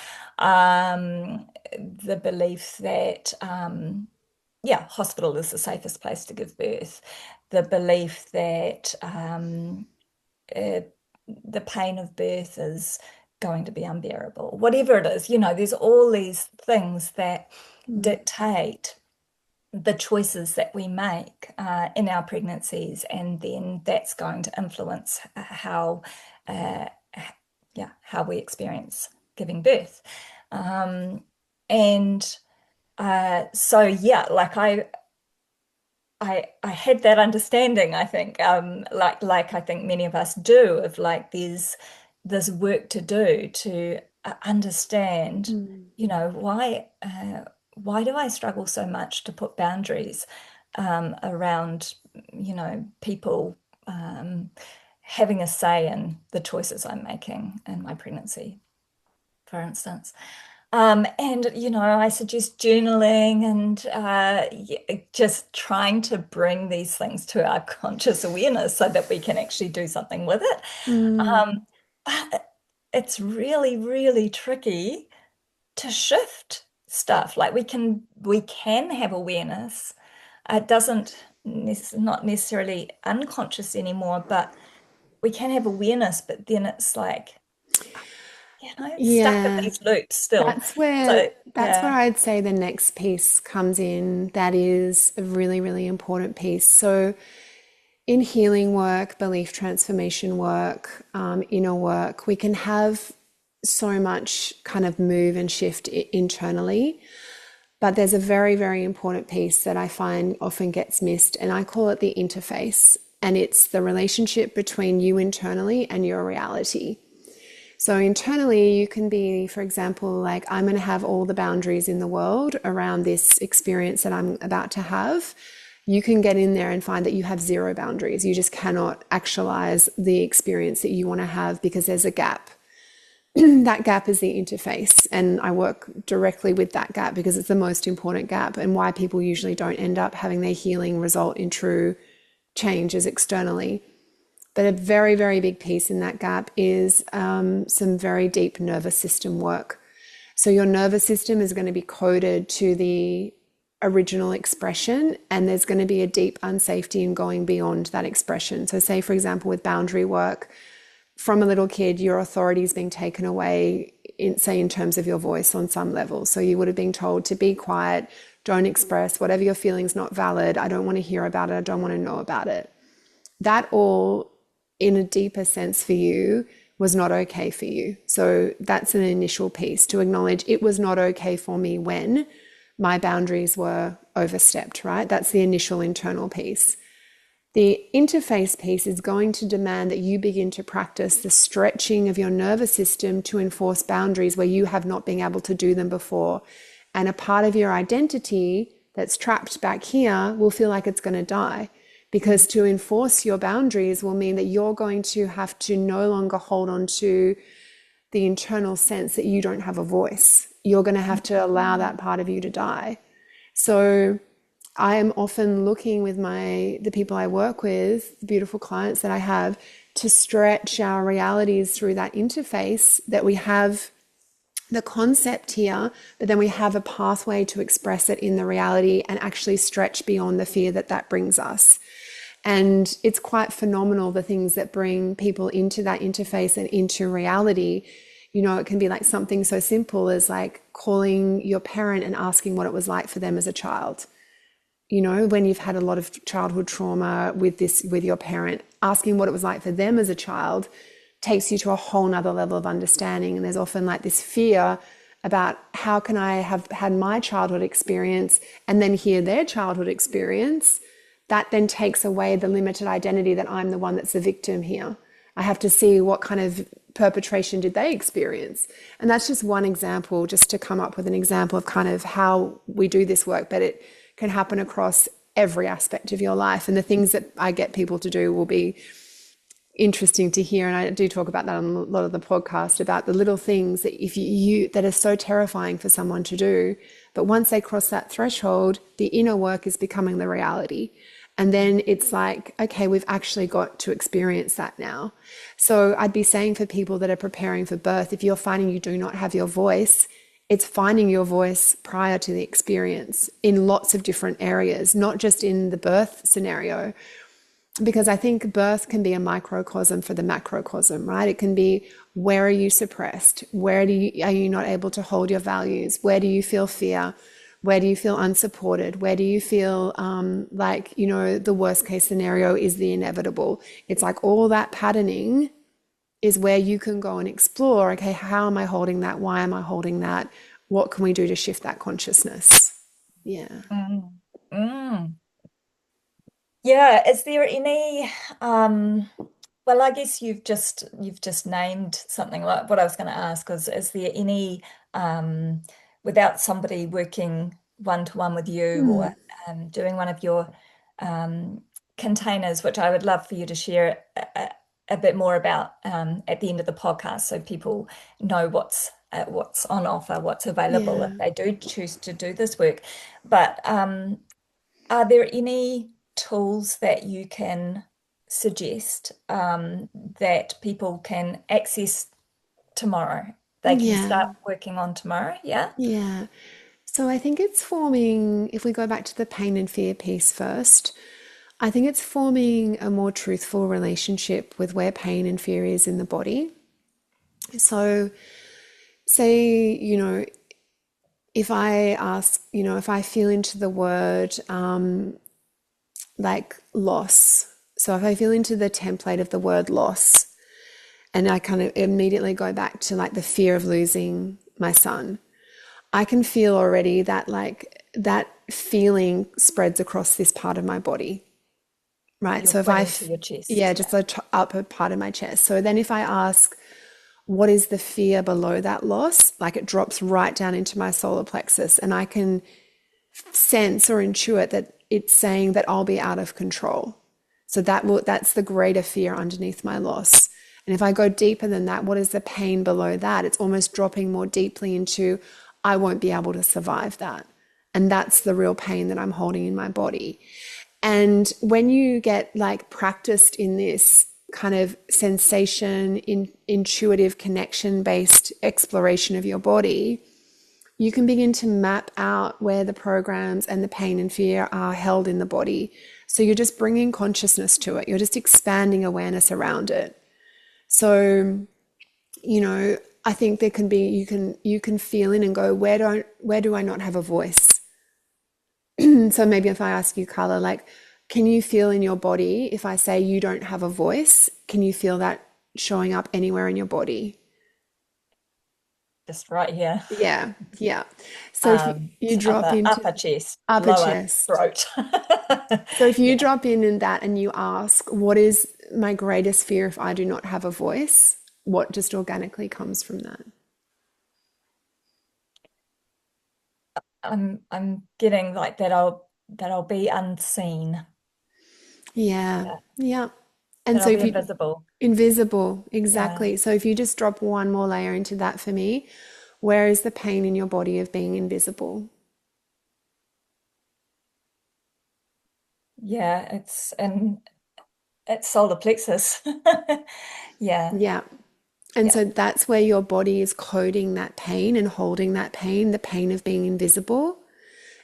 The belief that, yeah, hospital is the safest place to give birth. The belief that uh, the pain of birth is going to be unbearable. Whatever it is, there's all these things that mm, dictate the choices that we make in our pregnancies, and then that's going to influence uh, yeah, how we experience giving birth. Um, and so, yeah, like I had that understanding, I think, like I think many of us do, of like there's work to do to understand, mm. why do I struggle so much to put boundaries around, people having a say in the choices I'm making in my pregnancy, for instance. And I suggest journaling and just trying to bring these things to our conscious awareness so that we can actually do something with it. Mm. Um, but it's really, really tricky to shift stuff. Like we can have awareness. It doesn't not necessarily unconscious anymore, but we can have awareness, but then it's like, it's stuck in Yeah, these loops still. that's where So that's where yeah. I'd say the next piece comes in. That is a really, really important piece. So in healing work, belief transformation work, inner work, we can have so much kind of move and shift internally. But there's a very, very important piece that I find often gets missed, and I call it the interface. And it's the relationship between you internally and your reality. So internally, you can be, for example, like, I'm going to have all the boundaries in the world around this experience that I'm about to have. You can get in there and find that you have zero boundaries. You just cannot actualize the experience that you want to have because there's a gap. That gap is the interface. And I work directly with that gap because it's the most important gap, and why people usually don't end up having their healing result in true change is externally. But a very, very big piece in that gap is some very deep nervous system work. So your nervous system is going to be coded to the original expression, and there's going to be a deep unsafety in going beyond that expression. So say, for example, with boundary work, from a little kid, your authority is being taken away, say, in terms of your voice on some level. So you would have been told to be quiet, don't express, whatever you're feeling is not valid, I don't want to hear about it, I don't want to know about it. That all, in a deeper sense for you, was not okay for you. So that's an initial piece to acknowledge it was not okay for me when my boundaries were overstepped, right? That's the initial internal piece. The interface piece is going to demand that you begin to practice the stretching of your nervous system to enforce boundaries where you have not been able to do them before. And a part of your identity that's trapped back here will feel like it's going to die, because to enforce your boundaries will mean that you're going to have to no longer hold on to the internal sense that you don't have a voice. You're going to have to allow that part of you to die. So I am often looking with the people I work with, the beautiful clients that I have, to stretch our realities through that interface, that we have the concept here, but then we have a pathway to express it in the reality and actually stretch beyond the fear that that brings us. And it's quite phenomenal, the things that bring people into that interface and into reality. You know, it can be like something so simple as like calling your parent and asking what it was like for them as a child. You know, when you've had a lot of childhood trauma with your parent, asking what it was like for them as a child takes you to a whole nother level of understanding. And there's often like this fear about, how can I have had my childhood experience and then hear their childhood experience? That then takes away the limited identity that I'm the one that's the victim here. I have to see what kind of perpetration did they experience. And that's just one example, just to come up with an example of kind of how we do this work, but it can happen across every aspect of your life. And the things that I get people to do will be interesting to hear. And I do talk about that on a lot of the podcast, about the little things that if you that are so terrifying for someone to do, but once they cross that threshold, the inner work is becoming the reality. And then it's like, okay, we've actually got to experience that now. So I'd be saying for people that are preparing for birth, if you're finding you do not have your voice, it's finding your voice prior to the experience in lots of different areas, not just in the birth scenario. Because I think birth can be a microcosm for the macrocosm, right? It can be, where are you suppressed? Are you not able to hold your values? Where do you feel fear? Where do you feel unsupported? Where do you feel like, you know, the worst case scenario is the inevitable? It's like all that patterning is where you can go and explore, okay, how am I holding that? Why am I holding that? What can we do to shift that consciousness? Yeah. Mm. Mm. Yeah, is there any well, I guess you've just named something like what I was going to ask, is there any um without somebody working one to one with you, Hmm. or doing one of your um containers, which I would love for you to share a bit more about at the end of the podcast, so people know what's on offer, what's available if Yeah. they do choose to do this work. But are there any tools that you can suggest that people can access tomorrow? They can start Yeah. working on tomorrow, yeah? Yeah. So I think it's forming, if we go back to the pain and fear piece first, I think it's forming a more truthful relationship with where pain and fear is in the body. So, say, you know, if I ask, if I feel into the word like loss, So if I feel into the template of the word loss, and I kind of immediately go back to like the fear of losing my son, I can feel already that like that feeling spreads across this part of my body, right? You're So if I, bringing to your yeah, chest. Yeah. just the upper part of my chest. So then if I ask, what is the fear below that loss? Like it drops right down into my solar plexus, and I can sense or intuit that it's saying that I'll be out of control. So that's the greater fear underneath my loss. And if I go deeper than that, what is the pain below that? It's almost dropping more deeply into I won't be able to survive that. And that's the real pain that I'm holding in my body. And when you get like practiced in this kind of sensation, intuitive connection based exploration of your body, you can begin to map out where the programs and the pain and fear are held in the body. So you're just bringing consciousness to it. You're just expanding awareness around it. So, I think there can be you can feel in and go, where do I not have a voice? So maybe if I ask you, Carla, like, can you feel in your body if I say you don't have a voice? Can you feel that showing up anywhere in your body? Just right here. Yeah, yeah. So if you drop into Upper chest, upper lower chest. throat. So if you Yeah. drop in that and you ask, what is my greatest fear if I do not have a voice? What just organically comes from that? I'm getting like that I'll be unseen. Yeah, Yeah. yeah. And That so I'll be if you invisible. invisible, Yeah. exactly. So if you just drop one more layer into that for me, where is the pain in your body of being invisible? Yeah. It's solar plexus. Yeah. Yeah. And Yeah. so that's where your body is coding that pain and holding that pain, the pain of being invisible.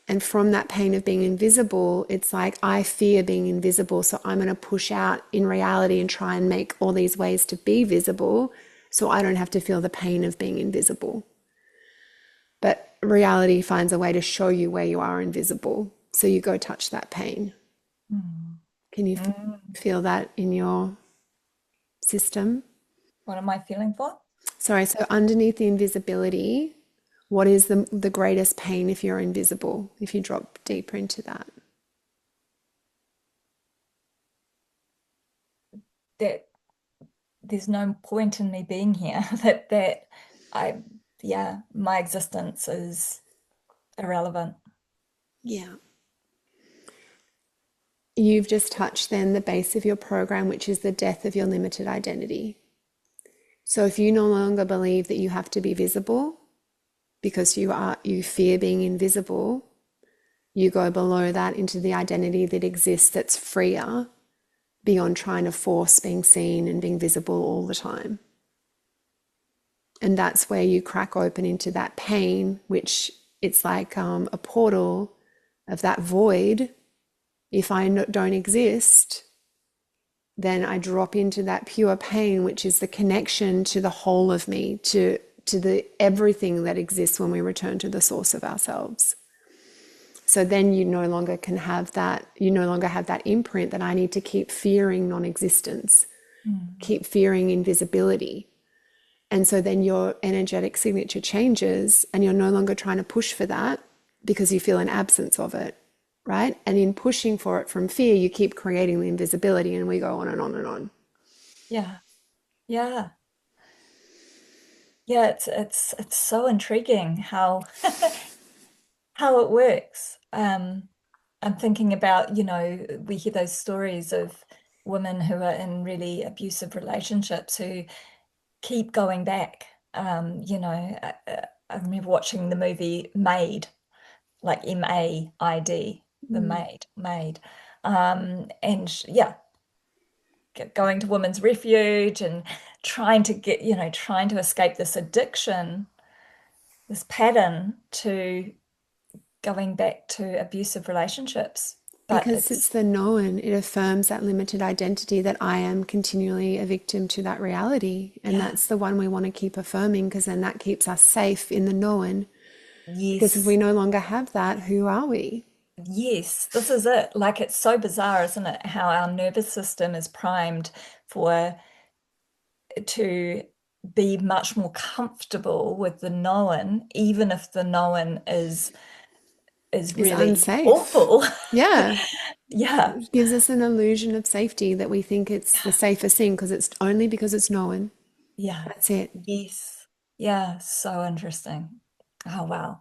And from that pain of being invisible, it's like, I fear being invisible. So I'm going to push out in reality and try and make all these ways to be visible so I don't have to feel the pain of being invisible. But reality finds a way to show you where you are invisible. So you go touch that pain. Mm. Can you Mm. feel that in your system? What am I feeling for? Sorry, so underneath the invisibility, what is the greatest pain if you're invisible, if you drop deeper into that? That there's no point in me being here. That I yeah, my existence is irrelevant. Yeah. You've just touched then the base of your program, which is the death of your limited identity. So if you no longer believe that you have to be visible because you fear being invisible, you go below that into the identity that exists that's freer beyond trying to force being seen and being visible all the time. And that's where you crack open into that pain, which it's like a portal of that void. If I don't exist, then I drop into that pure pain, which is the connection to the whole of me, to the everything that exists when we return to the source of ourselves. So then you no longer can have that, you no longer have that imprint that I need to keep fearing non-existence, Mm. keep fearing invisibility. And so then your energetic signature changes and you're no longer trying to push for that because you feel an absence of it, right? And in pushing for it from fear, you keep creating the invisibility and we go on and on and on. Yeah. Yeah. Yeah, it's so intriguing how it works. I'm thinking about, we hear those stories of women who are in really abusive relationships who keep going back. I remember watching the movie Maid, like MAID, the Mm. maid. Yeah, going to women's refuge and trying to escape this addiction, this pattern to going back to abusive relationships. But Because it's it's, the known, it affirms that limited identity that I am continually a victim to that reality. And yeah, that's the one we want to keep affirming because then that keeps us safe in the known. Because if we yes, no longer have that, who are we? Yes, this is it. Like it's so bizarre, isn't it? How our nervous system is primed for to be much more comfortable with the known, even if the known is Is really unsafe. awful. Yeah. Yeah, It gives us an illusion of safety that we think it's the yeah, safest thing because it's only because it's known. yeah. That's it. Yes. Yeah, so interesting. Oh wow.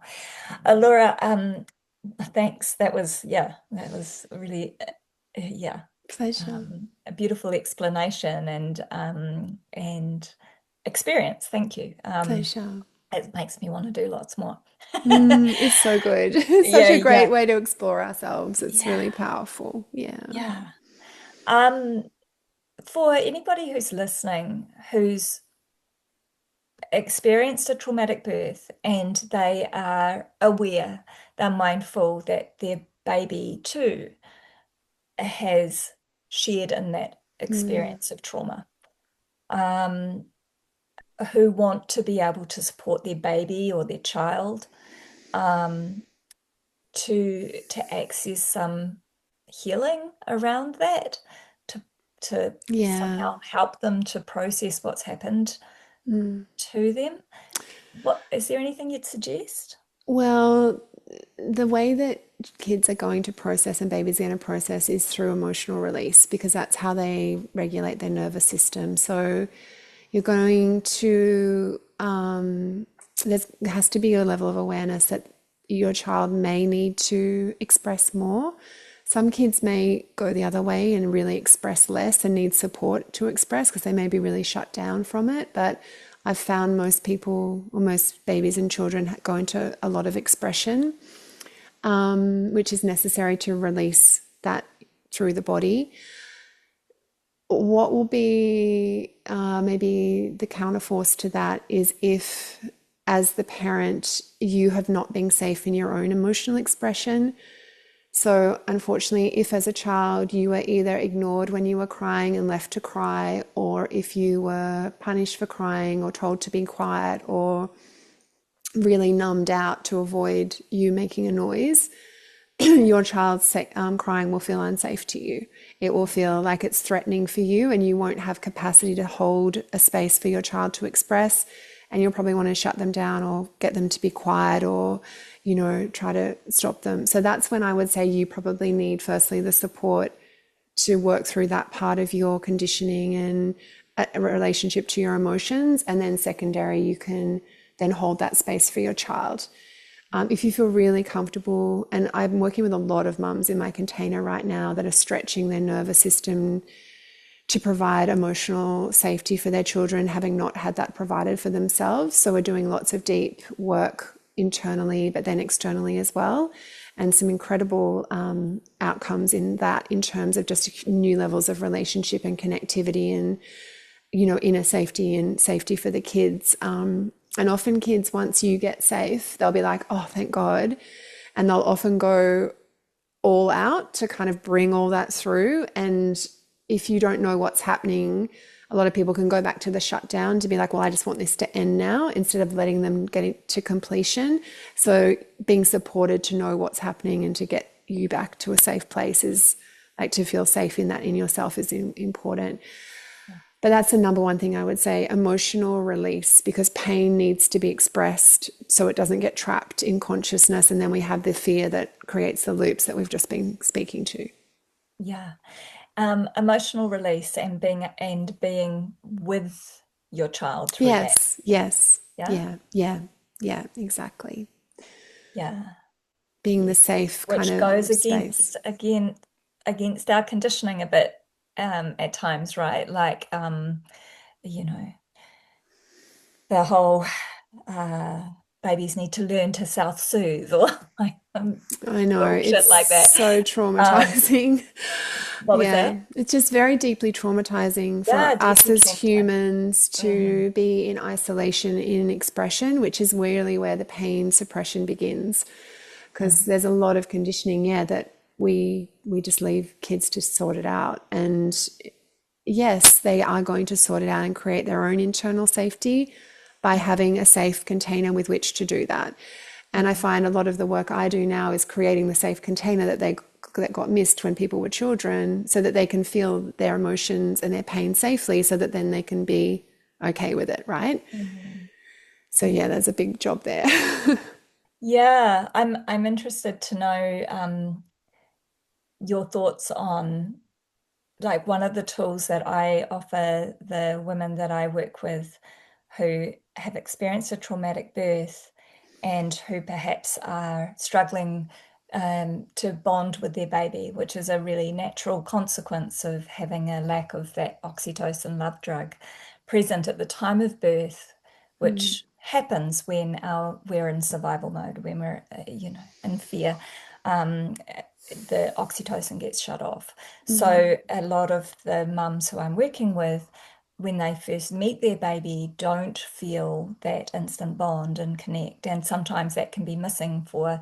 Allura, thanks. That was really yeah. Pleasure. A beautiful explanation and experience. Thank you. Pleasure. It makes me want to do lots more. It's so good. It's such Yeah, a great yeah, way to explore ourselves. It's yeah, really powerful. Yeah. yeah. Um, for anybody who's listening, who's experienced a traumatic birth and they are aware, they're mindful that their baby too has shared in that Mm, experience of trauma. Um, who want to be able to support their baby or their child um, to access some healing around that, to to yeah. somehow help them to process what's happened Mm. to them. What is there anything you'd suggest? Well, the way that kids are going to process and babies are going to process is through emotional release because that's how they regulate their nervous system. So you're going to, there has to be a level of awareness that your child may need to express more. Some kids may go the other way and really express less and need support to express because they may be really shut down from it. But I've found most people, or most babies and children, go into a lot of expression, which is necessary to release that through the body. What will be maybe the counterforce to that is if, as the parent, you have not been safe in your own emotional expression. So, unfortunately, if as a child you were either ignored when you were crying and left to cry, or if you were punished for crying or told to be quiet, or really numbed out to avoid you making a noise, your child's crying will feel unsafe to you. It will feel like it's threatening for you, and you won't have capacity to hold a space for your child to express. And you'll probably want to shut them down or get them to be quiet or, try to stop them. So that's when I would say you probably need, firstly, the support to work through that part of your conditioning and a relationship to your emotions. And then, secondary, you can then hold that space for your child. If you feel really comfortable, and I'm working with a lot of mums in my container right now that are stretching their nervous system to provide emotional safety for their children, having not had that provided for themselves. So we're doing lots of deep work internally, but then externally as well, and some incredible outcomes in that in terms of just new levels of relationship and connectivity and inner safety and safety for the kids. And often kids, once you get safe, they'll be like, oh, thank God. And they'll often go all out to kind of bring all that through. And if you don't know what's happening, a lot of people can go back to the shutdown to be like, well, I just want this to end now, instead of letting them get it to completion. So being supported to know what's happening and to get you back to a safe place is like, to feel safe in that in yourself is important. But that's the number one thing I would say, emotional release, because pain needs to be expressed so it doesn't get trapped in consciousness. And then we have the fear that creates the loops that we've just been speaking to. Yeah. Emotional release and being with your child through that. Yes, yes, Yeah. yeah, yeah, yeah, exactly. Yeah. Being the Yes. safe kind Which of goes space. against our conditioning a bit at times, right? Like you know, the whole uh babies need to learn to self-soothe or like I know, it's bullshit like that. so Um, traumatizing. what was Yeah, that? it's just very deeply traumatizing for Yeah, us deeply as traumatizing. humans Mm, to be in isolation in expression, which is really where the pain suppression begins. Because mm, there's a lot of conditioning, yeah, that we just leave kids to sort it out. And yes, they are going to sort it out and create their own internal safety by having a safe container with which to do that. And I find a lot of the work I do now is creating the safe container that got missed when people were children, so that they can feel their emotions and their pain safely, so that then they can be okay with it, right? Mhm. So yeah, there's a big job there. Yeah, I'm interested to know your thoughts on like one of the tools that I offer the women that I work with who have experienced a traumatic birth and who perhaps are struggling to bond with their baby, which is a really natural consequence of having a lack of that oxytocin love drug present at the time of birth, Mm, which happens when we're in survival mode, when we're in fear. Um, the oxytocin gets shut off. mm, So a lot of the mums who I'm working with, when they first meet their baby, don't feel that instant bond and connect. And sometimes that can be missing for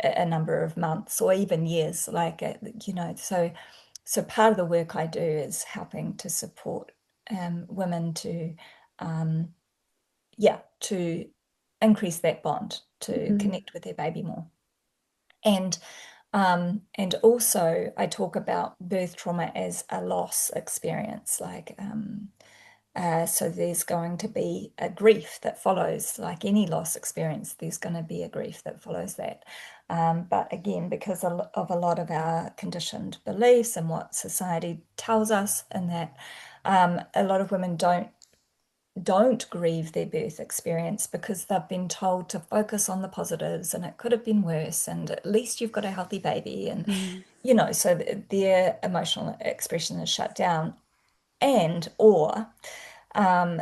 a number of months or even years. So part of the work I do is helping to support women to, um, yeah, to increase that bond, to mm, connect with their baby more. And also, I talk about birth trauma as a loss experience. So there's going to be a grief that follows, like any loss experience, there's going to be a grief that follows that. But again, because of a lot of our conditioned beliefs and what society tells us, and that a lot of women don't grieve their birth experience because they've been told to focus on the positives and it could have been worse and at least you've got a healthy baby and mm, so their emotional expression is shut down and or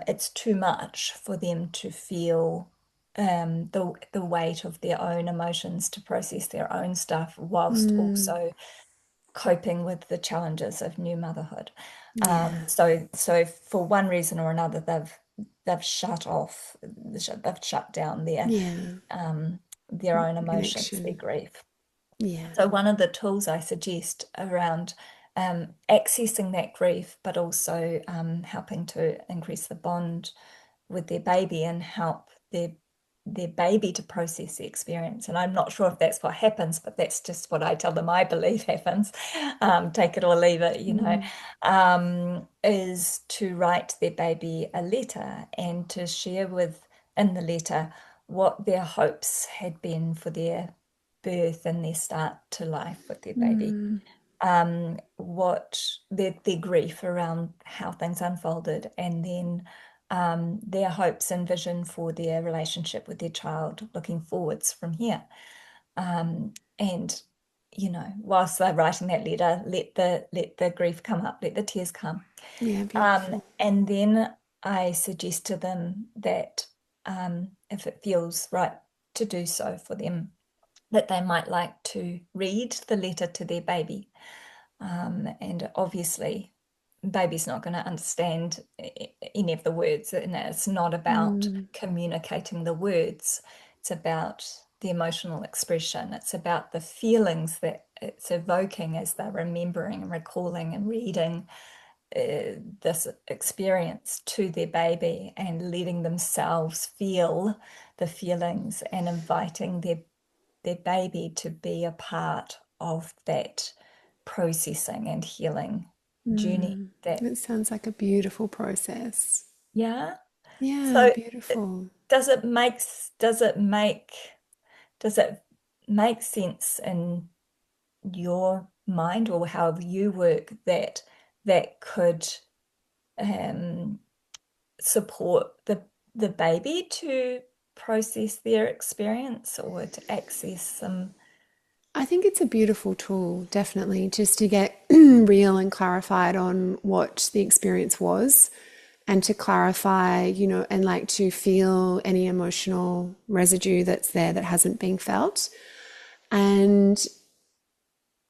it's too much for them to feel the weight of their own emotions to process their own stuff whilst mm. also coping with the challenges of new motherhood. Yeah, So for one reason or another, they've they've shut down yeah. their own The emotions, their connection. grief. Yeah. So one of the tools I suggest around accessing that grief, but also helping to increase the bond with their baby and help their baby to process the experience. And I'm not sure if that's what happens, but that's just what I tell them I believe happens. Take it or leave it, Mm, is to write their baby a letter and to share with in the letter what their hopes had been for their birth and their start to life with their baby, mm, what their grief around how things unfolded, and then their hopes and vision for their relationship with their child looking forwards from here. And whilst they're writing that letter, let the grief come up, let the tears come. yeah, beautiful. And then I suggest to them that if it feels right to do so for them, that they might like to read the letter to their baby. And obviously, baby's not going to understand any of the words. And it's not about Mm, communicating the words, it's about the emotional expression. It's about the feelings that it's evoking as they're remembering and recalling and reading this experience to their baby and letting themselves feel the feelings and inviting their baby to be a part of that processing and healing journey mm. that It sounds like a beautiful process. yeah. Yeah, So beautiful. does it make does it make does it make sense in your mind or how you work that could um support the baby to process their experience or to access some. I think it's a beautiful tool, definitely, just to get real and clarified on what the experience was and to clarify, and like to feel any emotional residue that's there that hasn't been felt. And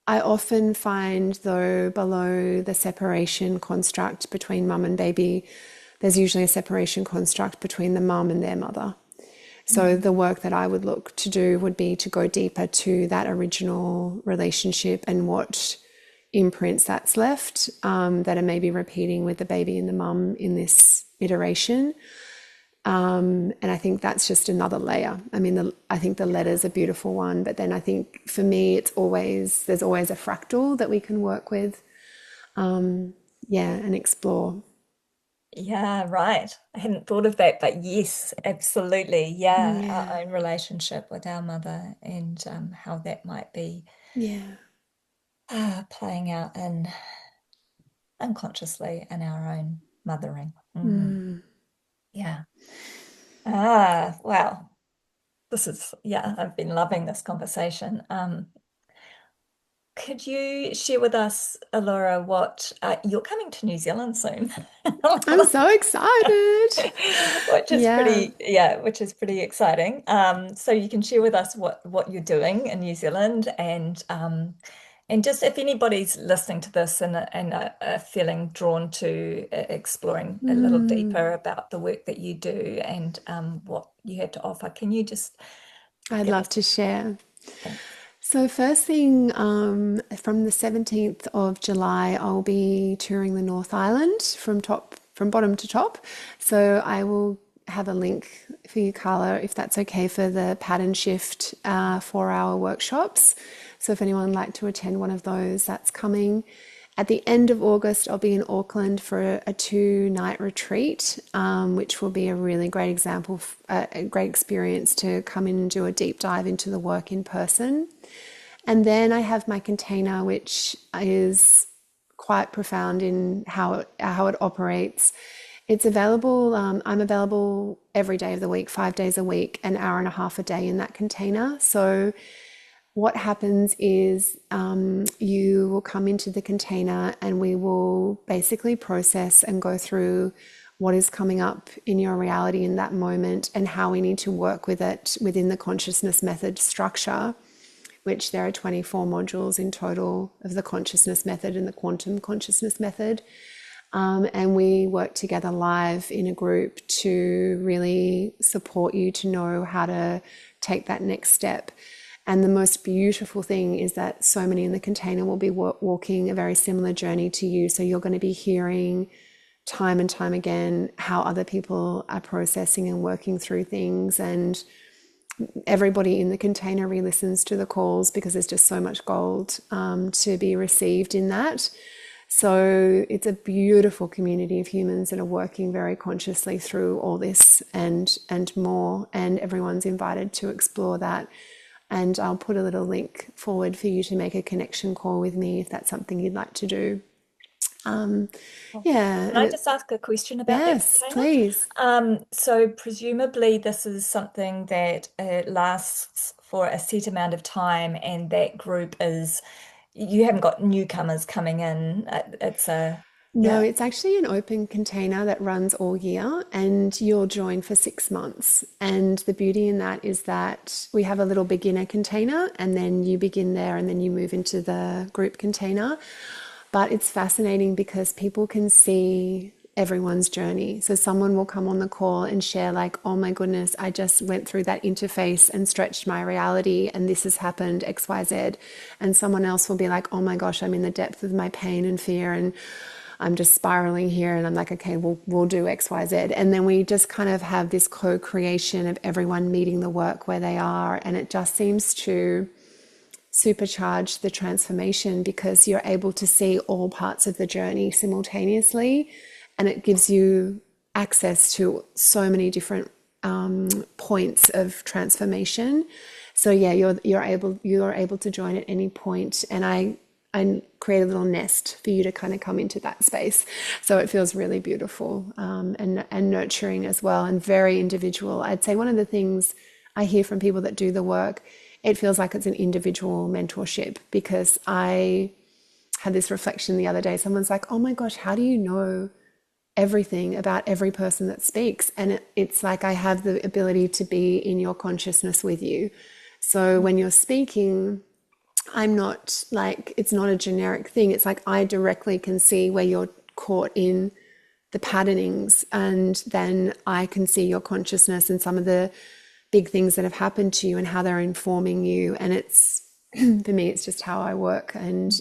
I often find, though, below the separation construct between mum and baby, there's usually a separation construct between the mum and their mother. So Mm, the work that I would look to do would be to go deeper to that original relationship and what imprints that's left, that are maybe repeating with the baby and the mum in this iteration, And I think that's just another layer. I mean, I think the letter's a beautiful one, but then I think for me, there's always a fractal that we can work with, yeah, and explore. Yeah, right. I hadn't thought of that, but yes, absolutely. Yeah, Yeah, our own relationship with our mother and how that might be yeah. playing out in unconsciously in our own mothering. Mm. Yeah. Wow. Yeah, I've been loving this conversation. Could you share with us, Allura, what you're coming to New Zealand soon? I'm so excited. Which is Yeah. which is pretty exciting. So you can share with us what you're doing in New Zealand and just if anybody's listening to this and feeling drawn to exploring a little Mm. deeper about the work that you do and what you have to offer, can you just I'd give love us to share. thanks? So, first thing, from the 17th of July, I'll be touring the North Island from bottom to top. So, I will have a link for you, Carla, if that's okay, for the pattern shift 4 hour workshops. So, if anyone would like to attend one of those, that's coming. At the end of August, I'll be in Auckland for a 2 night retreat, which will be a really great example, a great experience to come in and do a deep dive into the work in person. And then I have my container, which is quite profound in how it operates. It's available. I'm available every day of the week, 5 days a week, an hour and a half a day in that container. So what happens is you will come into the container and we will basically process and go through what is coming up in your reality in that moment and how we need to work with it within the consciousness method structure, which there are 24 modules in total of the consciousness method and the quantum consciousness method. And we work together live in a group to really support you to know how to take that next step. And the most beautiful thing is that so many in the container will be walking a very similar journey to you. So you're going to be hearing time and time again how other people are processing and working through things. And everybody in the container re-listens to the calls because there's just so much gold to be received in that. So it's a beautiful community of humans that are working very consciously through all this and more, and everyone's invited to explore that. And I'll put a little link forward for you to make a connection call with me if that's something you'd like to do. Um, yeah, Can and I it, just ask a question about that yes, container? please. So presumably this is something that lasts for a set amount of time, and that group is you haven't got newcomers coming in. It's a No, yeah. it's actually an open container that runs all year and you'll join for 6 months. And the beauty in that is that we have a little beginner container and then you begin there and then you move into the group container. But it's fascinating because people can see everyone's journey. So someone will come on the call and share like, "Oh my goodness, I just went through that interface and stretched my reality and this has happened XYZ." And someone else will be like, "Oh my gosh, I'm in the depth of my pain and fear and I'm just spiraling here." And I'm like, "Okay, we'll do XYZ." And then we just kind of have this co-creation of everyone meeting the work where they are. And it just seems to supercharge the transformation because you're able to see all parts of the journey simultaneously. And it gives you access to so many different points of transformation. So yeah, you're able to join at any point, and I create a little nest for you to kind of come into that space. So it feels really beautiful and nurturing as well, and very individual. I'd say one of the things I hear from people that do the work, it feels like it's an individual mentorship because I had this reflection the other day. Someone's like, "Oh my gosh, how do you know everything about every person that speaks?" And it's like I have the ability to be in your consciousness with you. So when you're speaking, I'm not like, it's not a generic thing. It's like I directly can see where you're caught in the patternings, and then I can see your consciousness and some of the big things that have happened to you and how they're informing you. And it's, for me, it's just how I work. And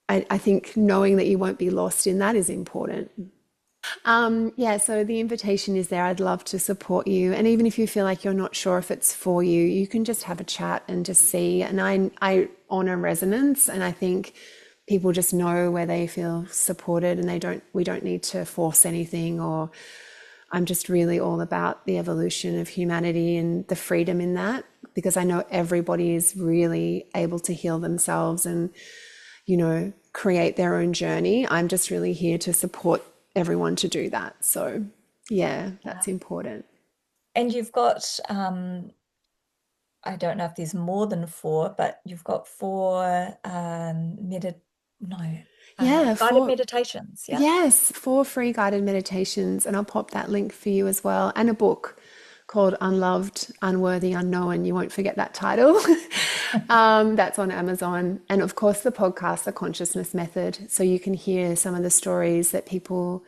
I think knowing that you won't be lost in that is important. Yeah, so the invitation is there. I'd love to support you. And even if you feel like you're not sure if it's for you, you can just have a chat and just see. And I honor resonance, and I think people just know where they feel supported, and we don't need to force anything. Or I'm just really all about the evolution of humanity and the freedom in that, because I know everybody is really able to heal themselves and, create their own journey. I'm just really here to support everyone to do that. So, yeah, Yeah. that's important. And you've got, I don't know if there's more than four, but you've got four no, Yeah, guided for meditations, yeah? yes, 4 free guided meditations, and I'll pop that link for you as well, and a book called Unloved, Unworthy, Unknown. You won't forget that title. That's on Amazon. And of course, the podcast, The Consciousness Method. So you can hear some of the stories that people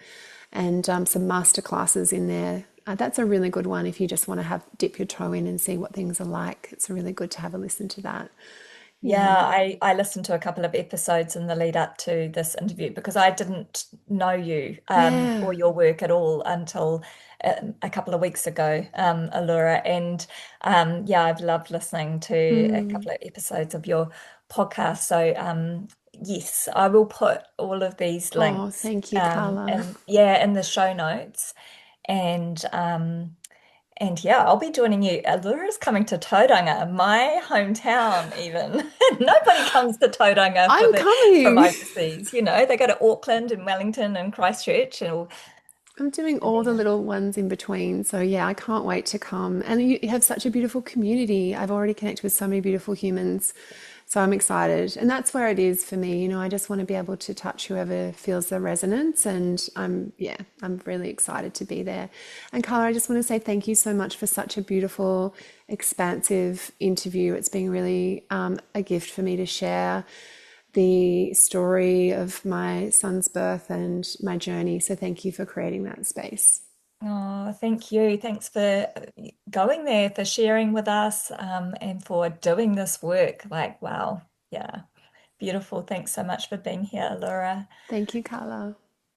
and some master classes in there. That's a really good one if you just want to have dip your toe in and see what things are like. It's really good to have a listen to that. Yeah, Yeah. I listened to a couple of episodes in the lead up to this interview because I didn't know you Yeah. or your work at all until a couple of weeks ago, Allura. And yeah, I've loved listening to a Mm. couple of episodes of your podcast. So yes, I will put all of these Oh, links thank you, Carla. and yeah, in the show notes. And and yeah, I'll be joining you. Allura's coming to Tauranga, my hometown, even. Nobody comes to Tauranga I'm from coming. overseas. They go to Auckland and Wellington and Christchurch I'm doing and all the then little ones in between. So, yeah, I can't wait to come. And you have such a beautiful community. I've already connected with so many beautiful humans. So, I'm excited. And that's where it is for me. I just want to be able to touch whoever feels the resonance. And I'm really excited to be there. And Carla, I just want to say thank you so much for such a beautiful, expansive interview. It's been really a gift for me to share the story of my son's birth and my journey. So thank you for creating that space. oh, thank you. Thanks for going there, for sharing with us, and for doing this work. Like, wow, yeah, beautiful. Thanks so much for being here, Laura. Thank you, Carla.